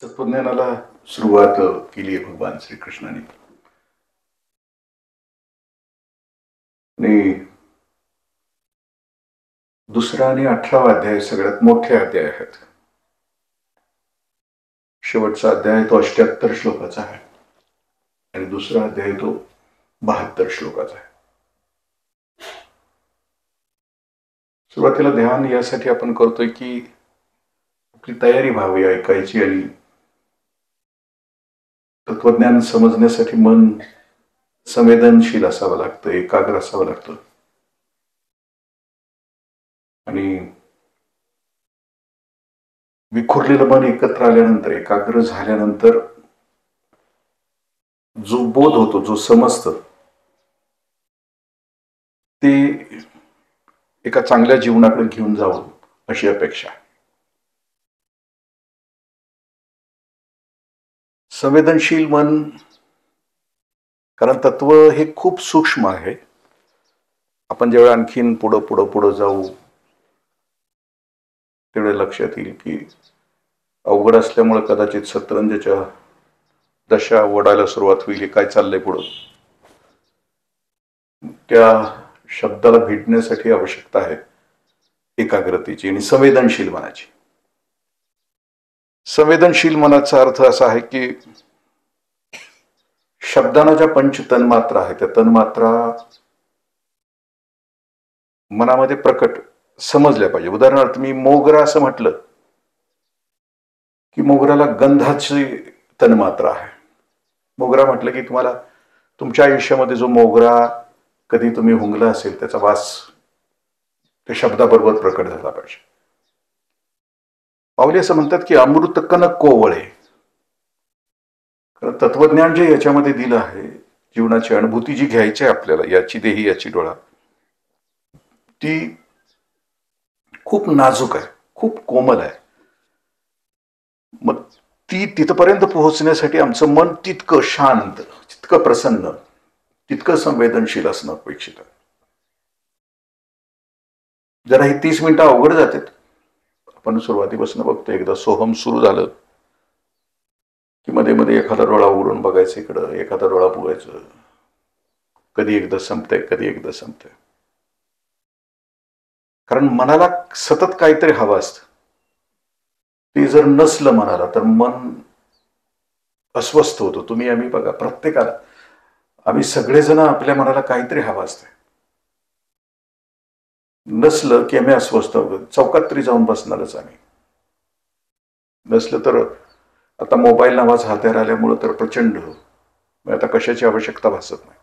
तत्वज्ञानाला सुरुवात केली आहे भगवान श्रीकृष्णाने. आणि दुसरा आणि 18वा अध्याय सगळ्यात मोठे अध्याय आहेत. शेवटचा अध्याय तो 78 श्लोकाचा आहे आणि दुसरा अध्याय तो 72 श्लोकाचा आहे. सुरुवातीला ध्यान यासाठी आपण करतोय की आपली तयारी व्हावी ऐकायची आणि तत्वज्ञान समजण्यासाठी मन संवेदनशील असावं लागतं, एकाग्र असावं लागतं. आणि विखुरलेलं मन एकत्र आल्यानंतर, एकाग्र झाल्यानंतर जो बोध होतो, जो समजतं, ते एका चांगल्या जीवनाकडे घेऊन जावं अशी अपेक्षा. संवेदनशील मन, कारण तत्व हे खूप सूक्ष्म आहे. आपण जेव्हा आणखीन पुढं पुढं पुढं जाऊ तेवढे लक्षात येईल की अवघड असल्यामुळे कदाचित शतरंजच्या दशा वडायला सुरुवात होईल. काय चाललंय पुढं, त्या शब्दाला भेटण्यासाठी आवश्यकता आहे एकाग्रतेची आणि संवेदनशील मनाची. संवेदनशील मनाचा अर्थ असा आहे की शब्दांना ज्या पंच तन्मात्रा आहेत त्या तन्मात्रा मनामध्ये प्रकट समजल्या पाहिजे. उदाहरणार्थ मी मोगरा असं म्हटलं की मोगराला गंधाची तन्मात्रा आहे. मोगरा म्हटलं की तुम्हाला तुमच्या आयुष्यामध्ये जो मोगरा कधी तुम्ही हुंगला असेल त्याचा वास त्या शब्दाबरोबर प्रकट झाला पाहिजे. पावले असं म्हणतात की अमृत कन कोवळे. कारण तत्वज्ञान जे याच्यामध्ये दिलं आहे, जीवनाची अनुभूती जी घ्यायची आहे आपल्याला, याची देही याची डोळा, ती खूप नाजूक आहे, खूप कोमल आहे. मग ती तिथपर्यंत पोहोचण्यासाठी आमचं मन तितकं शांत, तितकं प्रसन्न, तितकं संवेदनशील असणं अपेक्षित आहे. जरा ही 30 मिनिटं अवघड जातात. आपण सुरुवातीपासून बघतो, एकदा सोहम सुरू झालं की मध्ये मध्ये एखादा डोळा उघडून बघायचं, इकडं एखादा डोळा बघायचं, कधी एकदा संपतंय, कधी एकदा संपतंय. कारण मनाला सतत काहीतरी हवं असतं. ते जर नसलं मनाला तर मन अस्वस्थ होतो. तुम्ही आम्ही बघा, प्रत्येकाला, आम्ही सगळेजण आपल्या मनाला काहीतरी हवं असतं. नसलं की आम्ही अस्वस्थ होतो. चौकात तरी जाऊन बसणारच आम्ही. नसलं तर आता मोबाईल नावाचा हत्यार आल्यामुळं तर प्रचंड, आता कशाची आवश्यकता भासत नाही.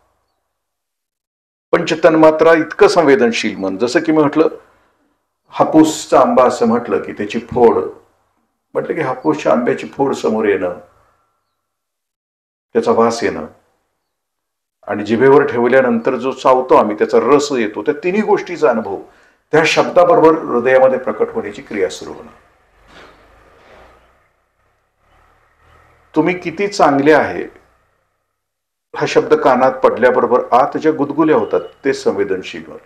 पंचतन्मात्रा इतकं संवेदनशील मन. जसं की मी म्हटलं हापूसचा आंबा असं म्हटलं की त्याची फोड, म्हटलं की हापूसच्या आंब्याची फोड समोर येणं, त्याचा वास येणं आणि जिभेवर ठेवल्यानंतर जो चावतो आम्ही त्याचा रस येतो, त्या तिन्ही गोष्टीचा अनुभव त्या शब्दाबरोबर हृदयामध्ये प्रकट होण्याची क्रिया सुरू होणं. तुम्ही किती चांगले आहे हा शब्द कानात पडल्याबरोबर आत ज्या गुदगुल्या होतात ते संवेदनशील मन.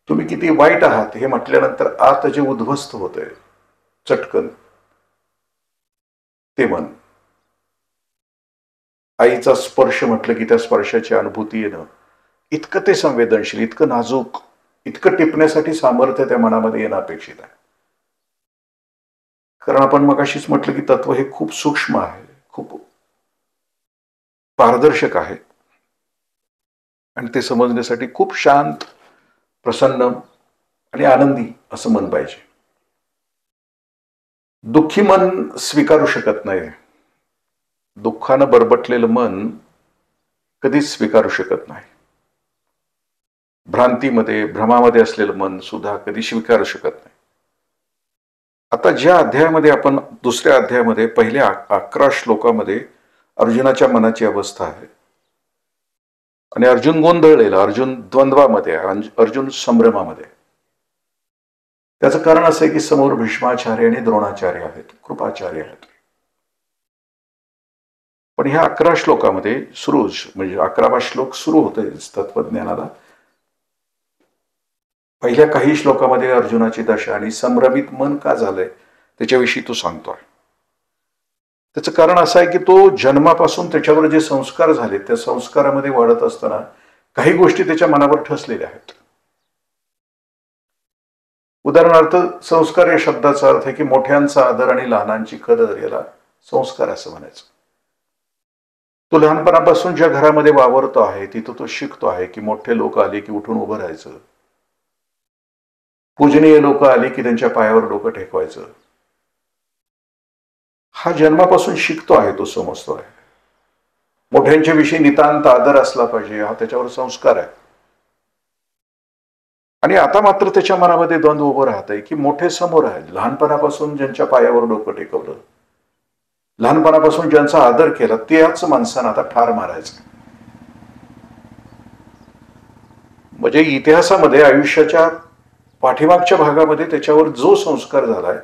तुम्ही किती वाईट आहात हे म्हटल्यानंतर आत जे उद्ध्वस्त होत आहे चटकन, ते मन. आईचा स्पर्श म्हटलं की त्या स्पर्शाची अनुभूती येणं, इतकं ते संवेदनशील, इतकं नाजूक, इतकं टिपण्यासाठी सामर्थ्य त्या मनामध्ये येणं अपेक्षित आहे. कारण आपण मगाशीच म्हटलं की तत्व हे खूप सूक्ष्म आहे, खूप पारदर्शक आहे आणि ते समजण्यासाठी खूप शांत, प्रसन्न आणि आनंदी असं मन पाहिजे. दुःखी मन स्वीकारू शकत नाही. दुःखानं बरबटलेलं मन कधीच स्वीकारू शकत नाही. भ्रांतीमध्ये, भ्रमामध्ये असलेलं मन सुद्धा कधी स्वीकारू शकत नाही. आता ज्या अध्यायामध्ये आपण, दुसऱ्या अध्यायामध्ये पहिल्या 11 श्लोकामध्ये अर्जुनाच्या मनाची अवस्था आहे आणि अर्जुन गोंधळलेला, अर्जुन द्वंद्वामध्ये, अर्जुन संभ्रमामध्ये. त्याचं कारण असं आहे की समोर भीष्माचार्य आणि द्रोणाचार्य आहेत, कृपाचार्य आहेत. पण ह्या 11 श्लोकामध्ये म्हणजे 11वा श्लोक सुरू होतोय तत्वज्ञानाला. पहिल्या काही श्लोकामध्ये अर्जुनाची दशा आणि संभ्रमित मन का झालंय त्याच्याविषयी तो सांगतोय. त्याचं कारण असं आहे की तो जन्मापासून त्याच्यावर जे संस्कार झाले त्या संस्कारामध्ये वाढत असताना काही गोष्टी त्याच्या मनावर ठसलेल्या आहेत. उदाहरणार्थ, संस्कार या शब्दाचा अर्थ आहे की मोठ्यांचा आदर आणि लहानांची कदर, याला संस्कार असं म्हणायचं. तो लहानपणापासून ज्या घरामध्ये वावरतो आहे तिथं तो शिकतो आहे की मोठे लोक आले की उठून उभं राहायचं, पूजनीय लोक आले की त्यांच्या पायावर डोकं टेकवायचं. हा जन्मापासून शिकतो आहे, तो समजतो आहे. मोठ्यांच्या विषयी नितांत आदर असला पाहिजे, हा त्याच्यावर संस्कार आहे. आणि आता मात्र त्याच्या मनामध्ये द्वंद्व उभं राहत आहे की मोठे समोर आहेत, लहानपणापासून ज्यांच्या पायावर डोकं टेकवलं, लहानपणापासून ज्यांचा आदर केला, त्याच माणसानं आता ठार मारायचं. म्हणजे इतिहासामध्ये आयुष्याच्या पाठीमागच्या भागामध्ये त्याच्यावर जो संस्कार झालाय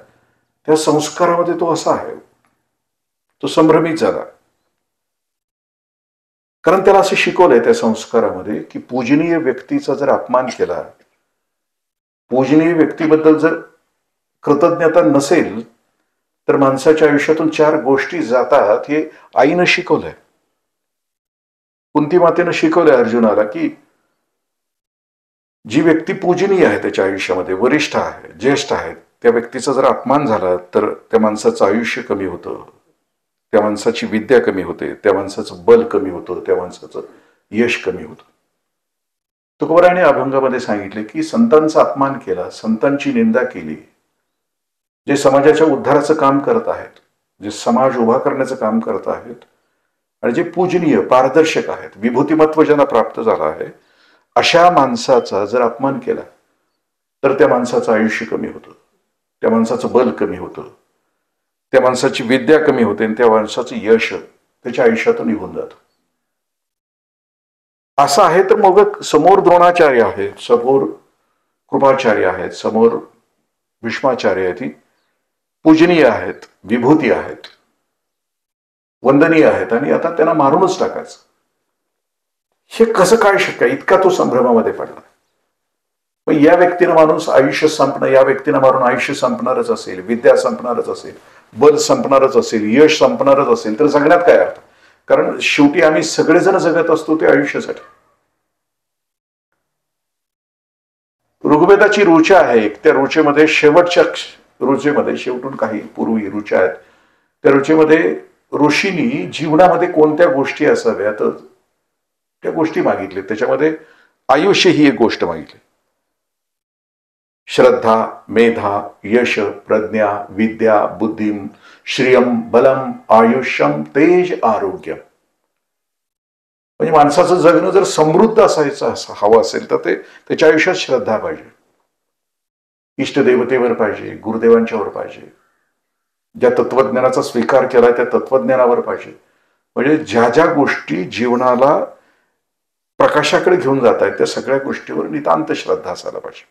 त्या संस्कारामध्ये तो असा आहे, तो संभ्रमित झाला. कारण त्याला असं शिकवलंय त्या संस्कारामध्ये की पूजनीय व्यक्तीचा जर अपमान केला, पूजनीय व्यक्तीबद्दल जर कृतज्ञता नसेल, तर माणसाच्या आयुष्यातून 4 गोष्टी जातात. हे आईनं शिकवलंय, कुंती मातेनं शिकवलंय अर्जुनाला की जी व्यक्ती पूजनीय आहे त्याच्या आयुष्यामध्ये, वरिष्ठ आहे, ज्येष्ठ आहे, त्या व्यक्तीचा जर अपमान झाला तर त्या माणसाचं आयुष्य कमी होतं, त्या माणसाची विद्या कमी होते, त्या माणसाचं बल कमी होतं, त्या माणसाचं यश कमी होतं. तुकोबारायाने अभंगामध्ये सांगितले की संतांचा अपमान केला, संतांची निंदा केली, जे समाजाच्या उद्धाराचं काम करत आहेत, जे समाज उभा करण्याचं काम करत आहेत, आणि जे पूजनीय पारदर्शक आहेत, विभूतिमत्व ज्यांना प्राप्त झालं आहे, अशा माणसाचा जर अपमान केला तर त्या माणसाचं आयुष्य कमी होतं, त्या माणसाचं बल कमी होतं, त्या माणसाची विद्या कमी होते, आणि त्या माणसाचं यश त्याच्या आयुष्यातून निघून जातं. असं आहे तर मग समोर द्रोणाचार्य आहेत, समोर कृपाचार्य आहेत, समोर भीष्माचार्य आहेत, पूजनीय आहेत, विभूती आहेत, वंदनीय आहेत, आणि आता त्यांना मारूनच टाकायचं. हे कसं काय शक्य? इतका तो संभ्रमामध्ये पडला. पण या व्यक्तीनं माणूस आयुष्य संपणं, या व्यक्तीनं मारून आयुष्य संपणारच असेल, विद्या संपणारच असेल, बल संपणारच असेल, यश संपणारच असेल, तर जगण्यात काय अर्थ? कारण शेवटी आम्ही सगळेजण जगत असतो ते आयुष्यासाठी. ऋग्वेदाची ऋचा आहे एक, त्या ऋचेमध्ये शेवटच्या ऋचेमध्ये, शेवटून काही पूर्वी ऋचा आहेत, त्या ऋचेमध्ये ऋषींनी जीवनामध्ये कोणत्या गोष्टी असाव्यात त्या गोष्टी मागितल्या. त्याच्यामध्ये आयुष्य ही एक गोष्ट मागितली. श्रद्धा, मेधा, यश, प्रज्ञा, विद्या, बुद्धिम, श्रियम, बलम, आयुष्यम, तेज, आरोग्य. म्हणजे माणसाचं जगणं जर समृद्ध असायचं हवं असेल तर त्याच्या आयुष्यात श्रद्धा पाहिजे, इष्टदेवतेवर पाहिजे, गुरुदेवांच्यावर पाहिजे, ज्या तत्वज्ञानाचा स्वीकार केलाय त्या तत्वज्ञानावर पाहिजे. म्हणजे ज्या ज्या गोष्टी जीवनाला प्रकाशाकडे घेऊन जात आहेत त्या सगळ्या गोष्टीवर नितांत श्रद्धा असायला पाहिजे.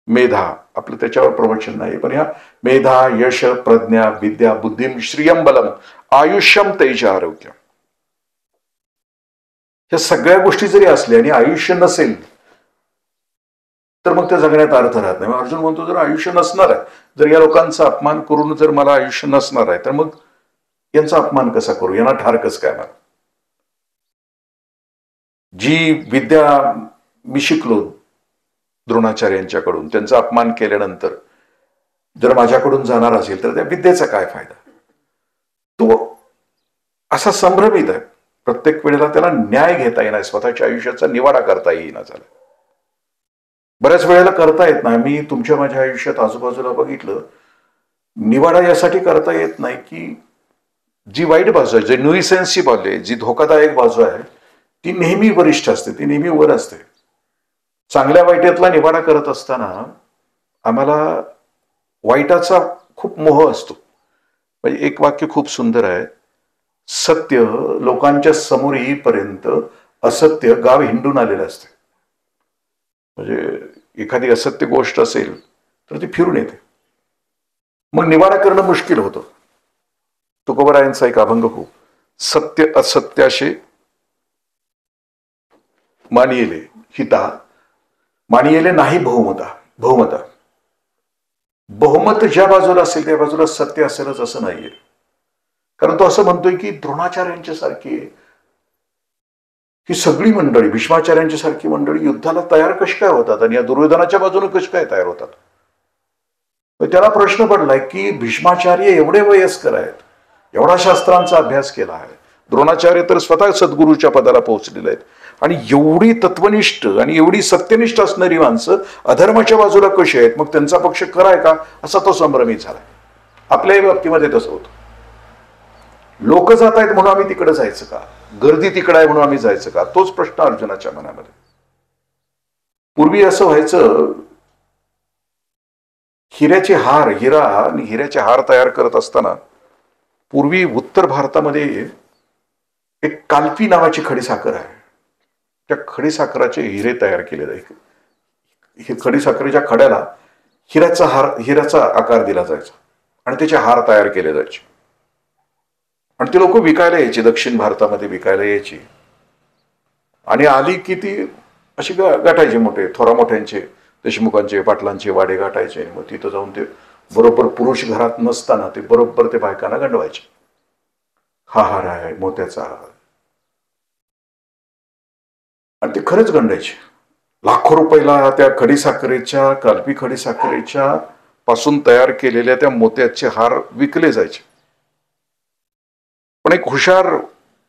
मेधा, आपलं त्याच्यावर प्रवचन नाही, पण ह्या मेधा, यश, प्रज्ञा, विद्या, बुद्धिम, श्रियम, बलम, आयुष्यम, तेज, आरोग्य, ह्या सगळ्या गोष्टी जरी असल्या आणि आयुष्य नसेल तर मग त्या जगण्यात अर्थ राहत नाही. अर्जुन म्हणतो जर आयुष्य नसणार आहे, जर या लोकांचा अपमान करून जर मला आयुष्य नसणार आहे, तर मग यांचा अपमान कसा करू, यांना ठार कसं काय मारू? जी विद्या मी शिकलो द्रोणाचार्यांच्याकडून, त्यांचा अपमान केल्यानंतर जर माझ्याकडून जाणार असेल तर त्या विद्येचा काय फायदा? तो असा संभ्रमित आहे. प्रत्येक वेळेला त्याला न्याय घेता येणार, स्वतःच्या आयुष्याचा निवाडा करता येईना झाला. बऱ्याच वेळेला करता येत नाही. मी तुमच्या माझ्या आयुष्यात आजूबाजूला बघितलं, निवाडा यासाठी करता येत नाही की जी वाईट बाजू आहे, जी न्यूइसेन्सची बाजू आहे, जी धोकादायक बाजू आहे, ती नेहमी वरिष्ठ असते, ती नेहमी वर असते. चांगल्या वाईटातला निवाडा करत असताना आम्हाला वाईटाचा खूप मोह असतो. म्हणजे एक वाक्य खूप सुंदर आहे, सत्य लोकांच्या समोर येईपर्यंत असत्य गाव हिंडून आलेलं असते. म्हणजे एखादी असत्य गोष्ट असेल तर ती फिरून येते, मग निवाडा करणं मुश्किल होतं. तुकोबारायांचा एक अभंग खूप, सत्य असत्याशे मानियेले हिता, मानियेले नाही बहुमता. बहुमत ज्या बाजूला असेल त्या बाजूला सत्य असेलच असं नाहीये. कारण तो असं म्हणतोय की द्रोणाचार्यांच्या सारखी ही सगळी मंडळी, भीष्माचार्यांची सारखी मंडळी युद्धाला तयार कशी काय होतात आणि या दुर्योधनाच्या बाजूने कशी काय तयार होतात. त्याला प्रश्न पडलाय की भीष्माचार्य एवढे वयस्कर आहेत, एवढा शास्त्रांचा अभ्यास केला आहे, द्रोणाचार्य तर स्वतः सद्गुरूच्या पदाला पोहोचलेले आहेत, आणि एवढी तत्वनिष्ठ आणि एवढी सत्यनिष्ठ असणारी माणसं अधर्माच्या बाजूला कशी आहेत, मग त्यांचा पक्ष खरा आहे का, असा तो संभ्रमित झाला. आपल्याही बाबतीमध्ये तसं होतं. लोक जात आहेत म्हणून आम्ही तिकडे जायचं का, गर्दी तिकडे आहे म्हणून आम्ही जायचं का, तोच प्रश्न अर्जुनाच्या मनामध्ये. पूर्वी असं व्हायचं, हिऱ्याचे हार, हिरा आणि हिऱ्याचे हार तयार करत असताना पूर्वी उत्तर भारतामध्ये एक काल्पी नावाची खडीसाखर आहे. त्या खडीसाखराचे हिरे तयार केले जायचे. हे खडीसाखरेच्या खड्याला हिऱ्याचा आकार दिला जायचा आणि त्याचे हार तयार केले जायचे. आणि ते लोक विकायला यायचे, दक्षिण भारतामध्ये विकायला यायची. आणि आली की ती अशी गाठायची, मोठे थोरा मोठ्यांचे, देशमुखांचे, पाटलांचे वाडे गाठायचे. मग तिथं जाऊन ते बरोबर पुरुष घरात नसताना ते बरोबर ते बायकांना गंडवायचे. हा हार आहे, मोत्याचा हार. आणि ते खरंच गंडायचे. लाखो रुपयाला त्या खडीसाखरेच्या, काल्पी खडीसाखरेच्या पासून तयार केलेल्या त्या मोत्याचे हार विकले जायचे. पण एक हुशार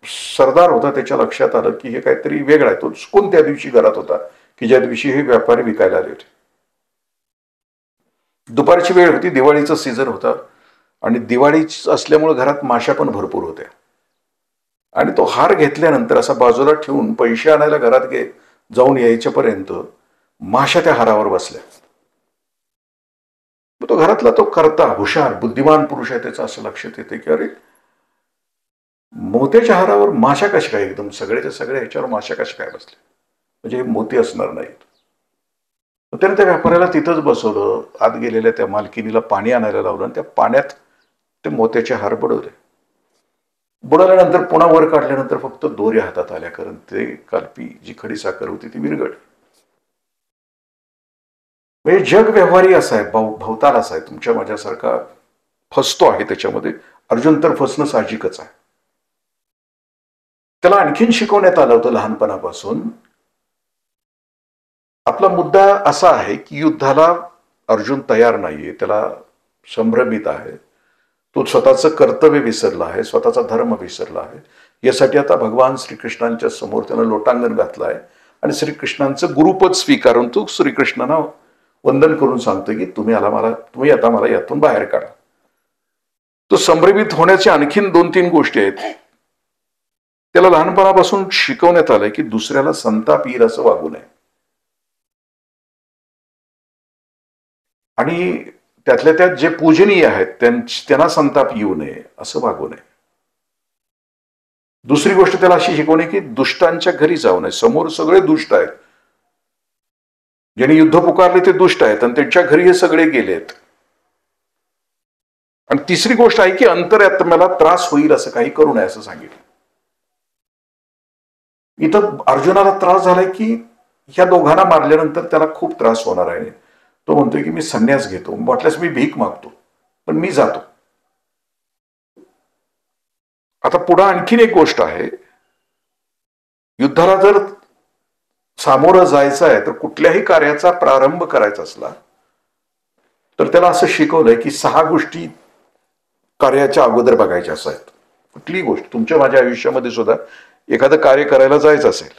सरदार होता, त्याच्या लक्षात आलं की हे काहीतरी वेगळं आहे. तो चुकून त्या दिवशी घरात होता की ज्या दिवशी हे व्यापारी विकायला आले होते. दुपारची वेळ होती, दिवाळीचा सीझन होता, आणि दिवाळी असल्यामुळे घरात माशा पण भरपूर होत्या. आणि तो हार घेतल्यानंतर असा बाजूला ठेवून पैसे आणायला घरात जाऊन यायच्यापर्यंत माशा त्या हारावर बसल्या. तो घरातला तो करता हुशार बुद्धिमान पुरुष आहे, त्याचं असं लक्षात येते की अरे, मोत्याच्या हारावर माशा कशा काय, एकदम सगळ्याच्या सगळ्या ह्याच्यावर माशा कशा काय बसल्या, म्हणजे हे मोती असणार नाहीत. त्याने त्या व्यापाऱ्याला तिथंच बसवलं. आत गेलेल्या त्या मालकिनीला पाणी आणायला लावलं आणि त्या पाण्यात ते मोत्याचे हार बुडवले. बुडवल्यानंतर पुन्हा वर काढल्यानंतर फक्त दोऱ्या हातात आल्या, कारण ते काल्पी जी खडीसाखर होती ती विरघळली. म्हणजे जग व्यवहारी असं आहे, भवताल असा आहे, तुमच्या माझ्यासारखा फसतो आहे त्याच्यामध्ये. अर्जुन तर फसणं साहजिकच आहे. त्याला आणखीन शिकवण्यात आलं होतं लहानपणापासून. आपला मुद्दा असा आहे की युद्धाला अर्जुन तयार नाहीये, त्याला संभ्रमित आहे. तो स्वतःचं कर्तव्य विसरला आहे, स्वतःचा धर्म विसरला आहे. यासाठी आता भगवान श्रीकृष्णांच्या समोर त्यानं लोटांगण घातलं आहे आणि श्रीकृष्णांचं गुरुपद स्वीकारून तो श्रीकृष्णांना वंदन करून सांगतो की तुम्ही आता मला यातून बाहेर काढा. तो संभ्रमित होण्याच्या आणखीन 2-3 गोष्टी आहेत. त्याला लहानपणापासून शिकवण्यात आलंय की दुसऱ्याला संताप येईल असं वागू नये, आणि त्यातल्या त्यात जे पूजनीय आहेत त्यांना संताप येऊ नये असं वागू नये. दुसरी गोष्ट त्याला अशी शिकवणे की दुष्टांच्या घरी जाऊ नये. समोर सगळे दुष्ट आहेत, ज्यांनी युद्ध पुकारले ते दुष्ट आहेत, आणि त्यांच्या घरी हे सगळे गेलेत. आणि तिसरी गोष्ट आहे की अंतरात्म्याला त्रास होईल असं काही करू नये असं सांगितलं. इथं अर्जुनाला त्रास झालाय की ह्या दोघांना मारल्यानंतर त्याला खूप त्रास होणार आहे. तो म्हणतोय की मी संन्यास घेतो, वाटल्यास मी भीक मागतो, पण मी जातो. आता पुढे आणखीन एक गोष्ट आहे. युद्धाला जर सामोरं जायचं आहे, तर कुठल्याही कार्याचा प्रारंभ करायचा असला तर त्याला असं शिकवलंय की 6 गोष्टी कार्याच्या अगोदर बघायच्या आहेत. कुठलीही गोष्ट तुमच्या माझ्या आयुष्यामध्ये सुद्धा एखादं कार्य करायला जायचं असेल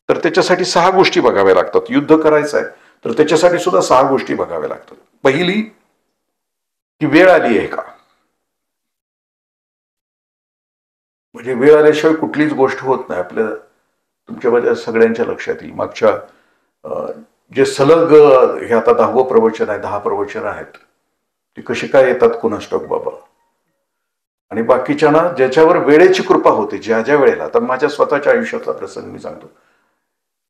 तर त्याच्यासाठी 6 गोष्टी बघाव्या लागतात. युद्ध करायचं आहे तर त्याच्यासाठी सुद्धा 6 गोष्टी बघाव्या लागतात. पहिली की वेळ आली आहे का, म्हणजे वेळ आल्याशिवाय कुठलीच गोष्ट होत नाही. आपल्या तुमच्या माझ्या सगळ्यांच्या लक्षात येईल, मागच्या जे सलग हे आता 10वं प्रवचन आहे, 10 प्रवचन आहेत, ते कशी काय येतात कुणास ठाऊक बाबा. आणि बाकीच्यांना ज्याच्यावर वेळेची कृपा होते, ज्या वेळेला. तर माझ्या स्वतःच्या आयुष्यातला प्रसंग मी सांगतो.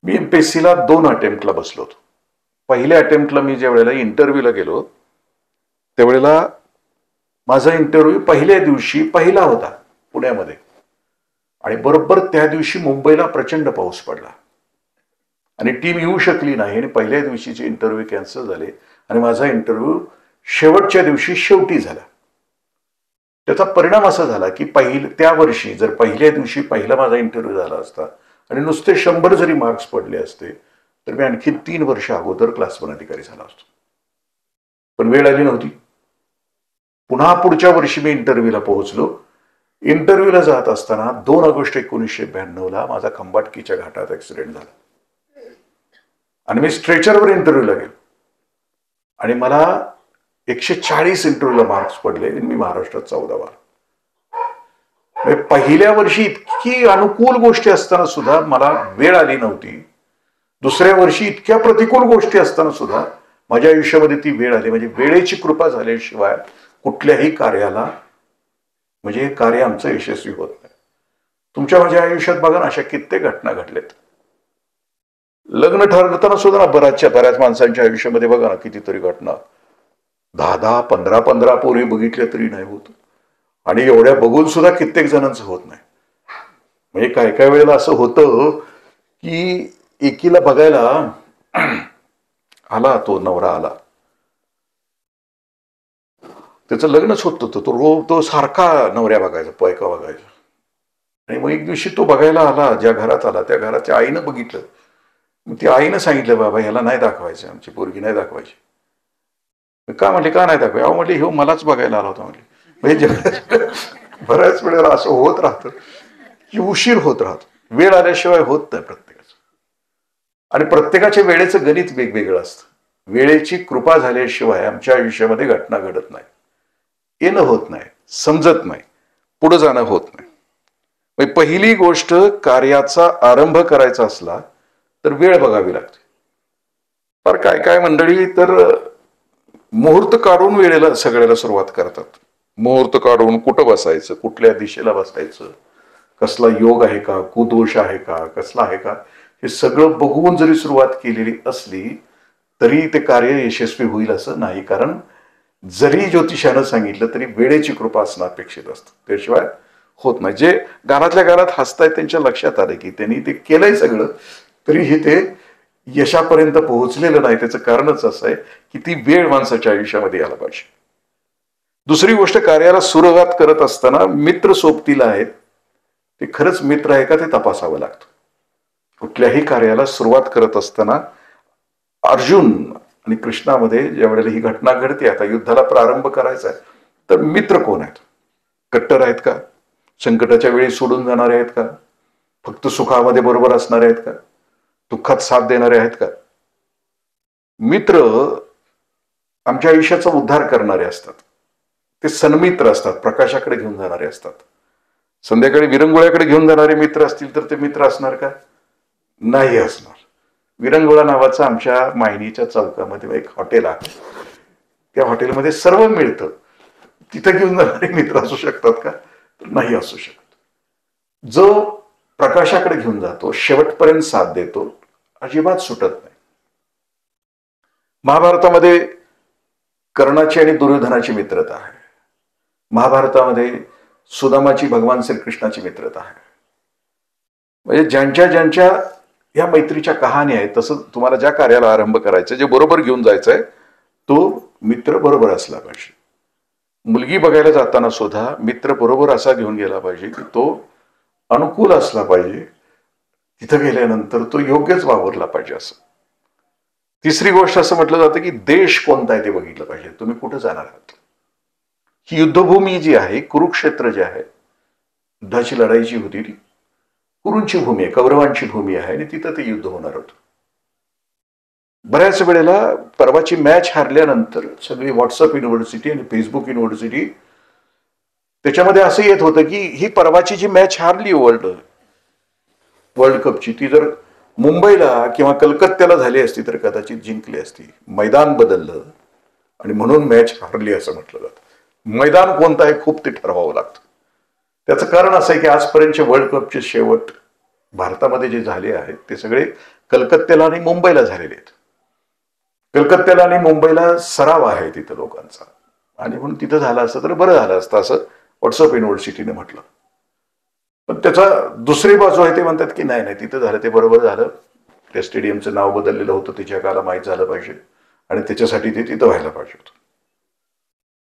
मी एमपीएससीला 2 अटेम्प्टला बसलो होतो. पहिल्या अटेम्प्टला मी ज्या वेळेला इंटरव्ह्यूला गेलो त्यावेळेला माझा इंटरव्ह्यू पहिल्या दिवशी पहिला होता पुण्यामध्ये, आणि बरोबर त्या दिवशी मुंबईला प्रचंड पाऊस पडला आणि टीम येऊ शकली नाही, आणि पहिल्या दिवशीचे इंटरव्ह्यू कॅन्सल झाले आणि माझा इंटरव्ह्यू शेवटच्या दिवशी शेवटी झाला. त्याचा परिणाम असा झाला की त्या वर्षी जर पहिल्या दिवशी पहिला माझा इंटरव्ह्यू झाला असता आणि नुसते 100 जरी मार्क्स पडले असते तर मी आणखी 3 वर्ष अगोदर क्लास 1 अधिकारी झाला असतो. पण वेळ आली नव्हती. पुन्हा पुढच्या वर्षी मी इंटरव्ह्यूला पोहोचलो. इंटरव्ह्यूला जात असताना 2 ऑगस्ट 1992 माझा खंबाटकीच्या घाटात ऍक्सिडेंट झाला आणि मी स्ट्रेचरवर इंटरव्ह्यूला गेलो आणि मला 140 इंटरव्ह्यूला मार्क्स पडले आणि मी महाराष्ट्रात 14वा. पहिल्या वर्षी इतकी अनुकूल गोष्टी असताना सुद्धा मला वेळ आली नव्हती. दुसऱ्या वर्षी इतक्या प्रतिकूल गोष्टी असताना सुद्धा माझ्या आयुष्यामध्ये ती वेळ आली. म्हणजे वेळेची कृपा झाल्याशिवाय कुठल्याही कार्याला म्हणजे कार्य आमचं यशस्वी होत नाही. तुमच्या माझ्या आयुष्यात बघा ना अशा कित्येक घटना घडल्यात. लग्न ठरवताना सुद्धा बऱ्याच माणसांच्या आयुष्यामध्ये बघा ना कितीतरी घटना. 10 15 पोरी बघितल्या तरी नाही होत आणि एवढ्या बघून सुद्धा कित्येक जणांचं होत नाही. म्हणजे काय वेळेला असं होतं की एकीला बघायला आला, तो नवरा आला, त्याचं लग्नच होत होतं, तो सारखा नवऱ्या बघायचा, पैका बघायचा. आणि मग एक दिवशी तो बघायला आला, ज्या घरात आला त्या घराच्या आईनं बघितलं. मग ती आईनं सांगितलं बाबा ह्याला नाही दाखवायचं, आमची पोरगी नाही दाखवायची. का म्हणले, का नाही दाखवाय? अहो म्हणले, हो मलाच बघायला आला होता म्हणले. म्हणजे बऱ्याच वेळेला असं होत राहतं की उशीर होत राहतो, वेळ आल्याशिवाय होत नाही प्रत्येकाचं. आणि प्रत्येकाच्या वेळेचं गणित वेगवेगळं असतं. वेळेची कृपा झाल्याशिवाय आमच्या आयुष्यामध्ये घटना घडत नाही, येणं होत नाही, समजत नाही, पुढे जाणं होत नाही. पहिली गोष्ट, कार्याचा आरंभ करायचा असला तर वेळ बघावी लागते. पर काय मंडळी तर मुहूर्त काढून वेळेला सगळ्याला सुरुवात करतात. मुहूर्त काढून कुठं बसायचं, कुठल्या दिशेला बसायचं, कसला योग आहे का, कुदोष आहे का, कसला आहे का, हे सगळं बघून जरी सुरुवात केलेली असली तरी ते कार्य यशस्वी होईल असं नाही. कारण जरी ज्योतिषानं सांगितलं तरी वेळेची कृपा असणं अपेक्षित असतं, त्याशिवाय होत नाही. जे गाण्यातल्या गाण्यात हसतायत त्यांच्या लक्षात आलं की त्यांनी ते केलंय सगळं तरीही ते यशापर्यंत पोहोचलेलं नाही. त्याचं कारणच असं आहे की ती वेळ माणसाच्या आयुष्यामध्ये यायला पाहिजे. दुसरी गोष्ट, कार्याला सुरुवात करत असताना मित्र सोबतीला आहेत ते खरंच मित्र आहे का ते तपासावं लागतं. कुठल्याही कार्याला सुरुवात करत असताना अर्जुन आणि कृष्णामध्ये ज्या वेळेला ही घटना घडते, आता युद्धाला प्रारंभ करायचा आहे, तर मित्र कोण आहेत? कट्टर आहेत का? संकटाच्या वेळी सोडून जाणारे आहेत का? फक्त सुखामध्ये बरोबर असणारे आहेत का? दुःखात साथ देणारे आहेत का? मित्र आमच्या आयुष्याचा उद्धार करणारे असतात, ते सन्मित्र असतात, प्रकाशाकडे घेऊन जाणारे असतात. संध्याकाळी विरंगुळ्याकडे घेऊन जाणारे मित्र असतील तर ते मित्र असणार का? नाही असणार. विरंगुळा नावाचं आमच्या मायनीच्या चौकामध्ये एक हॉटेल आहे, त्या हॉटेलमध्ये सर्व मिळतं. तिथं घेऊन जाणारे मित्र असू शकतात का? नाही असू शकत. जो प्रकाशाकडे घेऊन जातो, शेवटपर्यंत साथ देतो, अजिबात सुटत नाही. महाभारतामध्ये कर्णाची आणि दुर्योधनाची मित्रता आहे. महाभारतामध्ये सुदामाची भगवान श्रीकृष्णाची मित्रता आहे. म्हणजे ज्यांच्या या मैत्रीच्या कहाणी आहेत, तसं तुम्हाला ज्या कार्याला आरंभ करायचा, जे बरोबर घेऊन जायचंय, तो मित्र बरोबर असला पाहिजे. मुलगी बघायला जाताना सुद्धा मित्र बरोबर असा घेऊन गेला पाहिजे की तो अनुकूल असला पाहिजे, तिथं गेल्यानंतर तो योग्यच वावरला पाहिजे. असं तिसरी गोष्ट असं म्हटलं जातं की देश कोणता आहे ते बघितलं पाहिजे. तुम्ही कुठं जाणार आहात? ही युद्धभूमी जी आहे, कुरुक्षेत्र जे आहे, युद्धाची लढाई जी होती ती कुरूंची भूमी आहे, कौरवांची भूमी आहे आणि तिथं ते युद्ध होणार होतं. बऱ्याच वेळेला परवाची मॅच हारल्यानंतर सगळी व्हॉट्सअप युनिव्हर्सिटी आणि फेसबुक युनिव्हर्सिटी त्याच्यामध्ये असं येत होतं की ही परवाची जी मॅच हारली वर्ल्ड कपची, ती जर मुंबईला किंवा कलकत्त्याला झाली असती तर कदाचित जिंकली असती. मैदान बदललं आणि म्हणून मॅच हारली असं म्हटलं जातं. मैदान कोणतं आहे खूप ते ठरवावं लागतं. त्याचं कारण असं आहे की आजपर्यंतचे वर्ल्ड कपचे शेवट भारतामध्ये जे झाले आहेत ते सगळे कलकत्त्याला आणि मुंबईला झालेले आहेत. कलकत्त्याला आणि मुंबईला सराव आहे तिथं लोकांचा, आणि म्हणून तिथं झालं असतं तर बरं झालं असतं असं व्हॉट्सअप युनिव्हर्सिटीने म्हटलं. पण त्याचा दुसरी बाजू आहे, ते म्हणतात की नाही तिथं झालं ते बरोबर झालं, त्या स्टेडियमचं नाव बदललेलं होतं, ते जगाला माहीत झालं पाहिजे आणि त्याच्यासाठी ते तिथं व्हायला पाहिजे होतं.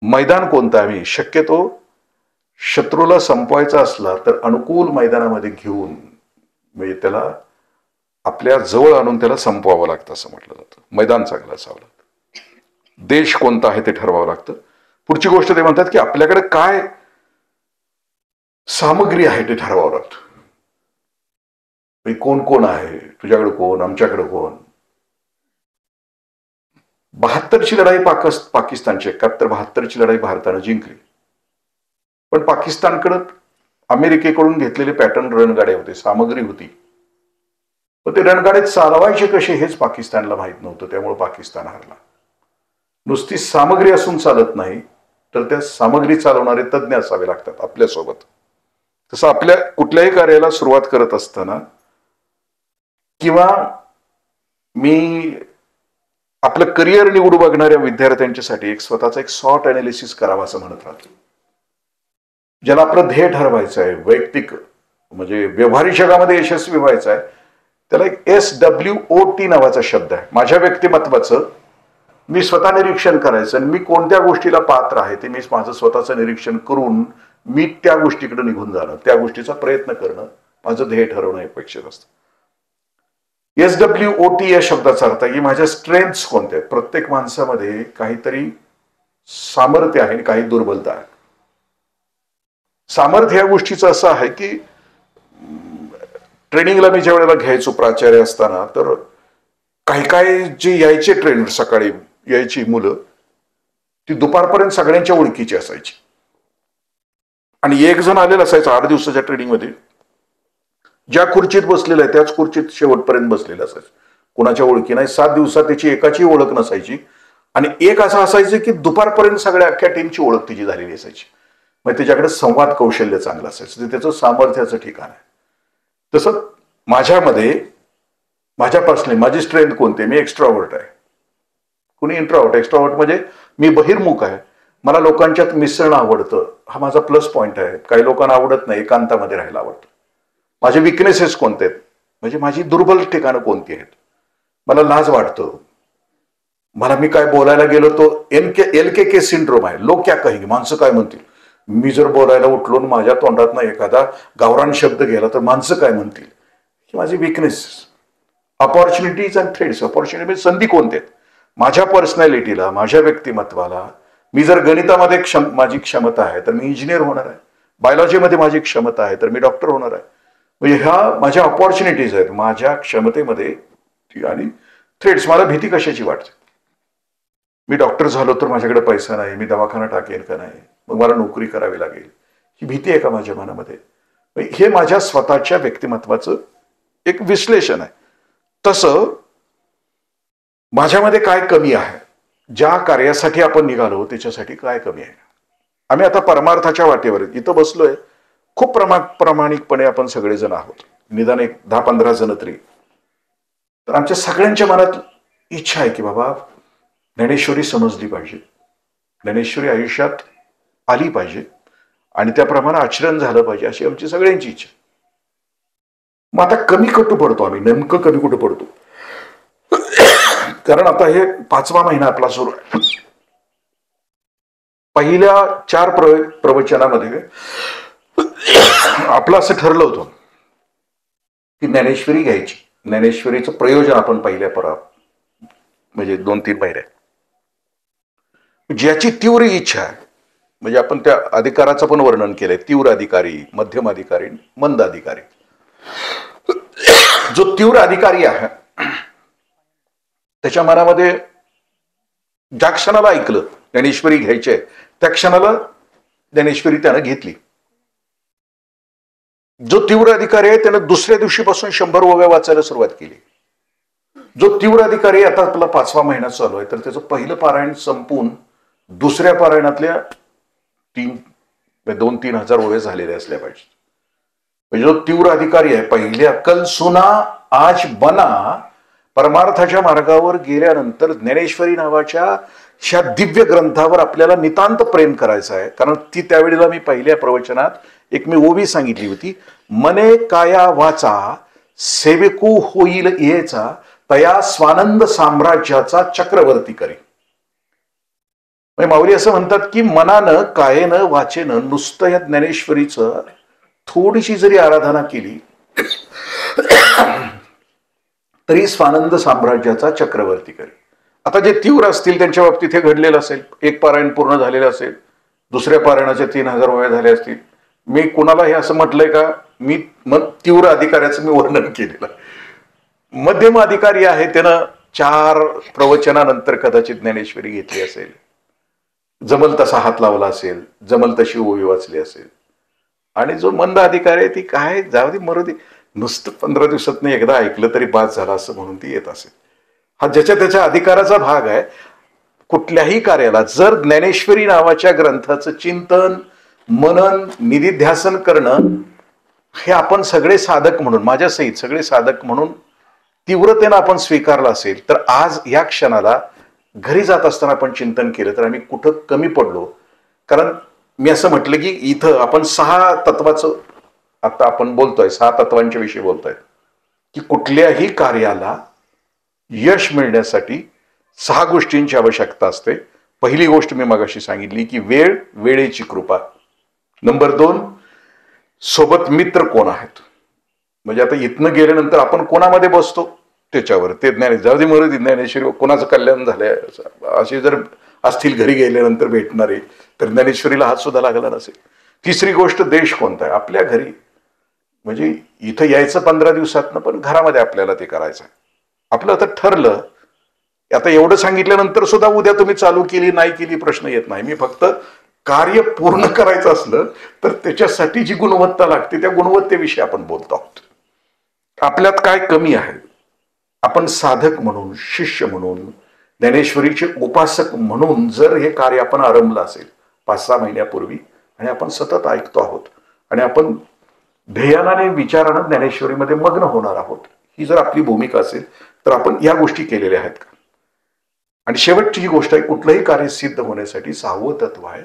मैदान कोणतं आहे? शक्यतो शत्रूला संपवायचा असला तर अनुकूल मैदानामध्ये घेऊन म्हणजे त्याला आपल्या जवळ आणून त्याला संपवावं लागतं असं म्हटलं जातं. मैदान चांगलं असावं लागतं, देश कोणता आहे ते ठरवावं लागतं. पुढची गोष्ट ते म्हणतात की आपल्याकडे काय सामग्री आहे ते ठरवावं लागतं. कोण कोण आहे, तुझ्याकडे कोण, आमच्याकडे कोण. 72ची लढाई पाकिस्तानची, 71-72ची लढाई भारतानं जिंकली. पण पाकिस्तानकडे अमेरिकेकडून घेतलेले पॅटर्न रणगाडे होते, सामग्री होती. पण ते रणगाडे चालवायचे कसे हेच पाकिस्तानला माहित नव्हतं, त्यामुळे पाकिस्तान हारला. नुसती सामग्री असून चालत नाही, तर त्या सामग्री चालवणारे तज्ज्ञ असावे लागतात आपल्यासोबत. तसं आपल्या कुठल्याही कार्याला सुरुवात करत असताना किंवा मी आपलं करिअर निवडू बघणाऱ्या विद्यार्थ्यांच्यासाठी एक स्वतःचा एक सॉर्ट अनालिसिस करावा असं म्हणत राहतो. ज्याला आपलं ध्येय ठरवायचं आहे, वैयक्तिक म्हणजे व्यवहारिक जगामध्ये यशस्वी व्हायचं आहे, त्याला एक SWOT नावाचा शब्द आहे. माझ्या व्यक्तिमत्वाचं मी स्वतः निरीक्षण करायचं आणि मी कोणत्या गोष्टीला पात्र आहे ते मी माझं स्वतःचं निरीक्षण करून मी त्या गोष्टीकडे निघून जाणं, त्या गोष्टीचा प्रयत्न करणं, माझं ध्येय ठरवणं अपेक्षित असतं. SWOT या शब्दाचा अर्थ आहे की माझ्या स्ट्रेंथ्स कोणत्या आहेत. प्रत्येक माणसामध्ये काहीतरी सामर्थ्य आहे आणि काही दुर्बलता आहे. सामर्थ्य या गोष्टीचं असं आहे की ट्रेनिंगला मी ज्या वेळेला घ्यायचो प्राचार्य असताना, तर काही जे यायचे ट्रेनर, सकाळी यायची मुलं, ती दुपारपर्यंत सगळ्यांच्या ओळखीची असायची. आणि एक जण आलेला असायचा 8 दिवसाच्या ट्रेनिंगमध्ये, ज्या खुर्चीत बसलेला आहे त्याच खुर्चीत शेवटपर्यंत बसलेला असायचं. कुणाच्या ओळखी नाही. 7 दिवसात त्याची एकाची ओळख नसायची. आणि एक असं असायचं की दुपारपर्यंत सगळ्या अख्ख्या टीमची ओळख तिची झालेली असायची. मग त्याच्याकडे संवाद कौशल्य चांगलं असायचं, ते त्याचं सामर्थ्याचं ठिकाण आहे. तसं माझ्यामध्ये माझ्या पर्सनली माझी स्ट्रेंथ कोणती, मी एक्स्ट्रॉवर्ट आहे, कुणी इंट्रॉवर्ट. एक्स्ट्रॉवर्ट म्हणजे मी बहिर्मुख आहे, मला लोकांच्यात मिसळणं आवडतं, हा माझा प्लस पॉईंट आहे. काही लोकांना आवडत नाही, एकांतामध्ये राहायला आवडतं. माझे विकनेसेस कोणते आहेत, म्हणजे माझी दुर्बल ठिकाणं कोणती आहेत. मला लाज वाटतं, मला मी काय बोलायला गेलो तो LKK सिंड्रोम आहे, लोक क्या कहेंगे, माणसं काय म्हणतील. मी जर बोलायला उठलो माझ्या तोंडातनं एखादा गावरान शब्द गेला तर माणसं काय म्हणतील, ही माझी weaknesses. Opportunities and threads. Opportunity म्हणजे संधी कोणत्या आहेत माझ्या पर्सनॅलिटीला, माझ्या व्यक्तिमत्वाला. मी जर गणितामध्ये माझी क्षमता आहे तर मी इंजिनियर होणार आहे, बायोलॉजीमध्ये माझी क्षमता आहे तर मी डॉक्टर होणार आहे. म्हणजे ह्या माझ्या अपॉर्च्युनिटीज आहेत माझ्या क्षमतेमध्ये. आणि थ्रेड्स, मला भीती कशाची वाटते, मी डॉक्टर झालो तर माझ्याकडे पैसा नाही, मी दवाखाना टाकेन का नाही, मग मला नोकरी करावी लागेल, ही भीती आहे का माझ्या मनामध्ये. हे माझ्या स्वतःच्या व्यक्तिमत्वाचं एक विश्लेषण आहे. तसं माझ्यामध्ये काय कमी आहे, ज्या कार्यासाठी आपण निघालो त्याच्यासाठी काय कमी आहे. आम्ही आता परमार्थाच्या वाटेवर इथं बसलोय, खूप प्रामाणिकपणे आपण सगळेजण आहोत, निदान एक 10-15 जण तरी. तर आमच्या सगळ्यांच्या मनात इच्छा आहे की बाबा ज्ञानेश्वरी समजली पाहिजे, ज्ञानेश्वरी आयुष्यात आली पाहिजे आणि त्याप्रमाणे आचरण झालं पाहिजे, अशी आमची सगळ्यांची इच्छा. मग आता कमी कुठं पडतो आम्ही, नेमकं कमी कुठं पडतो, कारण आता हे 5वा महिना आपला सुरू आहे. पहिल्या 4 प्रवचनामध्ये आपलं असं ठरलं होतं की ज्ञानेश्वरी घ्यायची. ज्ञानेश्वरीचं प्रयोजन आपण पहिल्या म्हणजे 2-3 पायऱ्या, ज्याची तीव्र इच्छा आहे, म्हणजे आपण त्या अधिकाराचं पण वर्णन केलंय, तीव्र अधिकारी, मध्यम अधिकारी, मंद अधिकारी. जो तीव्र अधिकारी आहे त्याच्या मनामध्ये ज्या क्षणाला ऐकलं ज्ञानेश्वरी घ्यायची आहे त्या क्षणाला ज्ञानेश्वरी त्यानं घेतली. जो तीव्र अधिकारी आहे त्यानं दुसऱ्या दिवशीपासून 100 ओव्या वाचायला सुरुवात केली. जो तीव्र अधिकारी आता आपला 5वा महिना चालू आहे तर त्याचं पहिलं पारायण संपून दुसऱ्या पारायणातल्या 2-3 हजार ओव्या झालेल्या असल्या पाहिजे. म्हणजे जो तीव्र अधिकारी आहे, पहिले अक्कल सुना आज बना, परमार्थाच्या मार्गावर गेल्यानंतर ज्ञानेश्वरी नावाच्या ह्या दिव्य ग्रंथावर आपल्याला नितांत प्रेम करायचं आहे. कारण ती त्यावेळेला मी पहिल्या प्रवचनात एक मी ओवी सांगितली होती, मने काया वाचा सेवकू होईल येचा, तया स्वानंद साम्राज्याचा चक्रवर्ती करी. म्हणजे माऊली असं म्हणतात की मनानं कायेनं वाचेनं नुसतं या ज्ञानेश्वरीचं थोडीशी जरी आराधना केली तरी स्वानंद साम्राज्याचा चक्रवर्ती करेल. आता जे तीव्र असतील त्यांच्या बाबतीत हे घडलेलं असेल, एक पारायण पूर्ण झालेलं असेल, दुसऱ्या पारायणाच्या 3000 वेळा झाल्या असतील. मी कुणाला हे असं म्हटलंय का, मी तीव्र अधिकाऱ्याचं मी वर्णन केलेलं. मध्यम अधिकारी आहे त्यानं 4 प्रवचनानंतर कदाचित ज्ञानेश्वरी घेतली असेल, जमल तसा हात लावला असेल, जमल तशी ओवी वाचली असेल. आणि जो मंद अधिकारी आहे ती काय जाऊ दे मरू दे, नुसतं 15 दिवसात एकदा ऐकलं तरी बाद झाला असं म्हणून ती येत असेल. हा ज्याच्या त्याच्या अधिकाराचा भाग आहे. कुठल्याही कार्याला जर ज्ञानेश्वरी नावाच्या ग्रंथाचं चिंतन मनन निधिध्यासन करणं हे आपण सगळे साधक म्हणून, माझ्या सहित सगळे साधक म्हणून तीव्रतेनं आपण स्वीकारलं असेल तर आज या क्षणाला घरी जात असताना आपण चिंतन केलं तर आम्ही कुठं कमी पडलो. कारण मी असं म्हटलं की इथं आपण 6 तत्वाचं आता आपण बोलतोय, 6 तत्वांच्या विषयी बोलतोय की कुठल्याही कार्याला यश मिळण्यासाठी 6 गोष्टींची आवश्यकता असते. पहिली गोष्ट मी मगाशी सांगितली की वेळ, वेळेची कृपा. नंबर 2, सोबत मित्र कोण आहेत. म्हणजे आता इथनं गेल्यानंतर आपण कोणामध्ये बसतो त्याच्यावर ते जाऊ दे मरू दे ज्ञानेश्वरी कोणाचं कल्याण झालंय असे जर असतील घरी गेल्यानंतर भेटणारे तर ज्ञानेश्वरीला हात सुद्धा लागला नसेल. तिसरी गोष्ट देश कोणता आहे. आपल्या घरी म्हणजे इथं यायचं 15 दिवसातनं पण घरामध्ये आपल्याला ते करायचं आहे. आपलं आता ठरलं. आता एवढं सांगितल्यानंतर सुद्धा उद्या तुम्ही चालू केली नाही केली प्रश्न येत नाही. मी फक्त कार्य पूर्ण करायचं असलं तर त्याच्यासाठी जी गुणवत्ता लागते त्या गुणवत्तेविषयी आपण बोलतो आहोत. आपल्यात काय कमी आहे. आपण साधक म्हणून, शिष्य म्हणून, ज्ञानेश्वरीचे उपासक म्हणून जर हे कार्य आपण आरंभलं असेल 5-6 महिन्यापूर्वी आणि आपण सतत ऐकतो आहोत आणि आपण ध्येयाने विचारानं ज्ञानेश्वरीमध्ये मग्न होणार आहोत, ही जर आपली भूमिका असेल तर आपण या गोष्टी केलेल्या आहेत का. आणि शेवटची जी गोष्ट आहे, कुठलंही कार्य सिद्ध होण्यासाठी 6वं तत्व आहे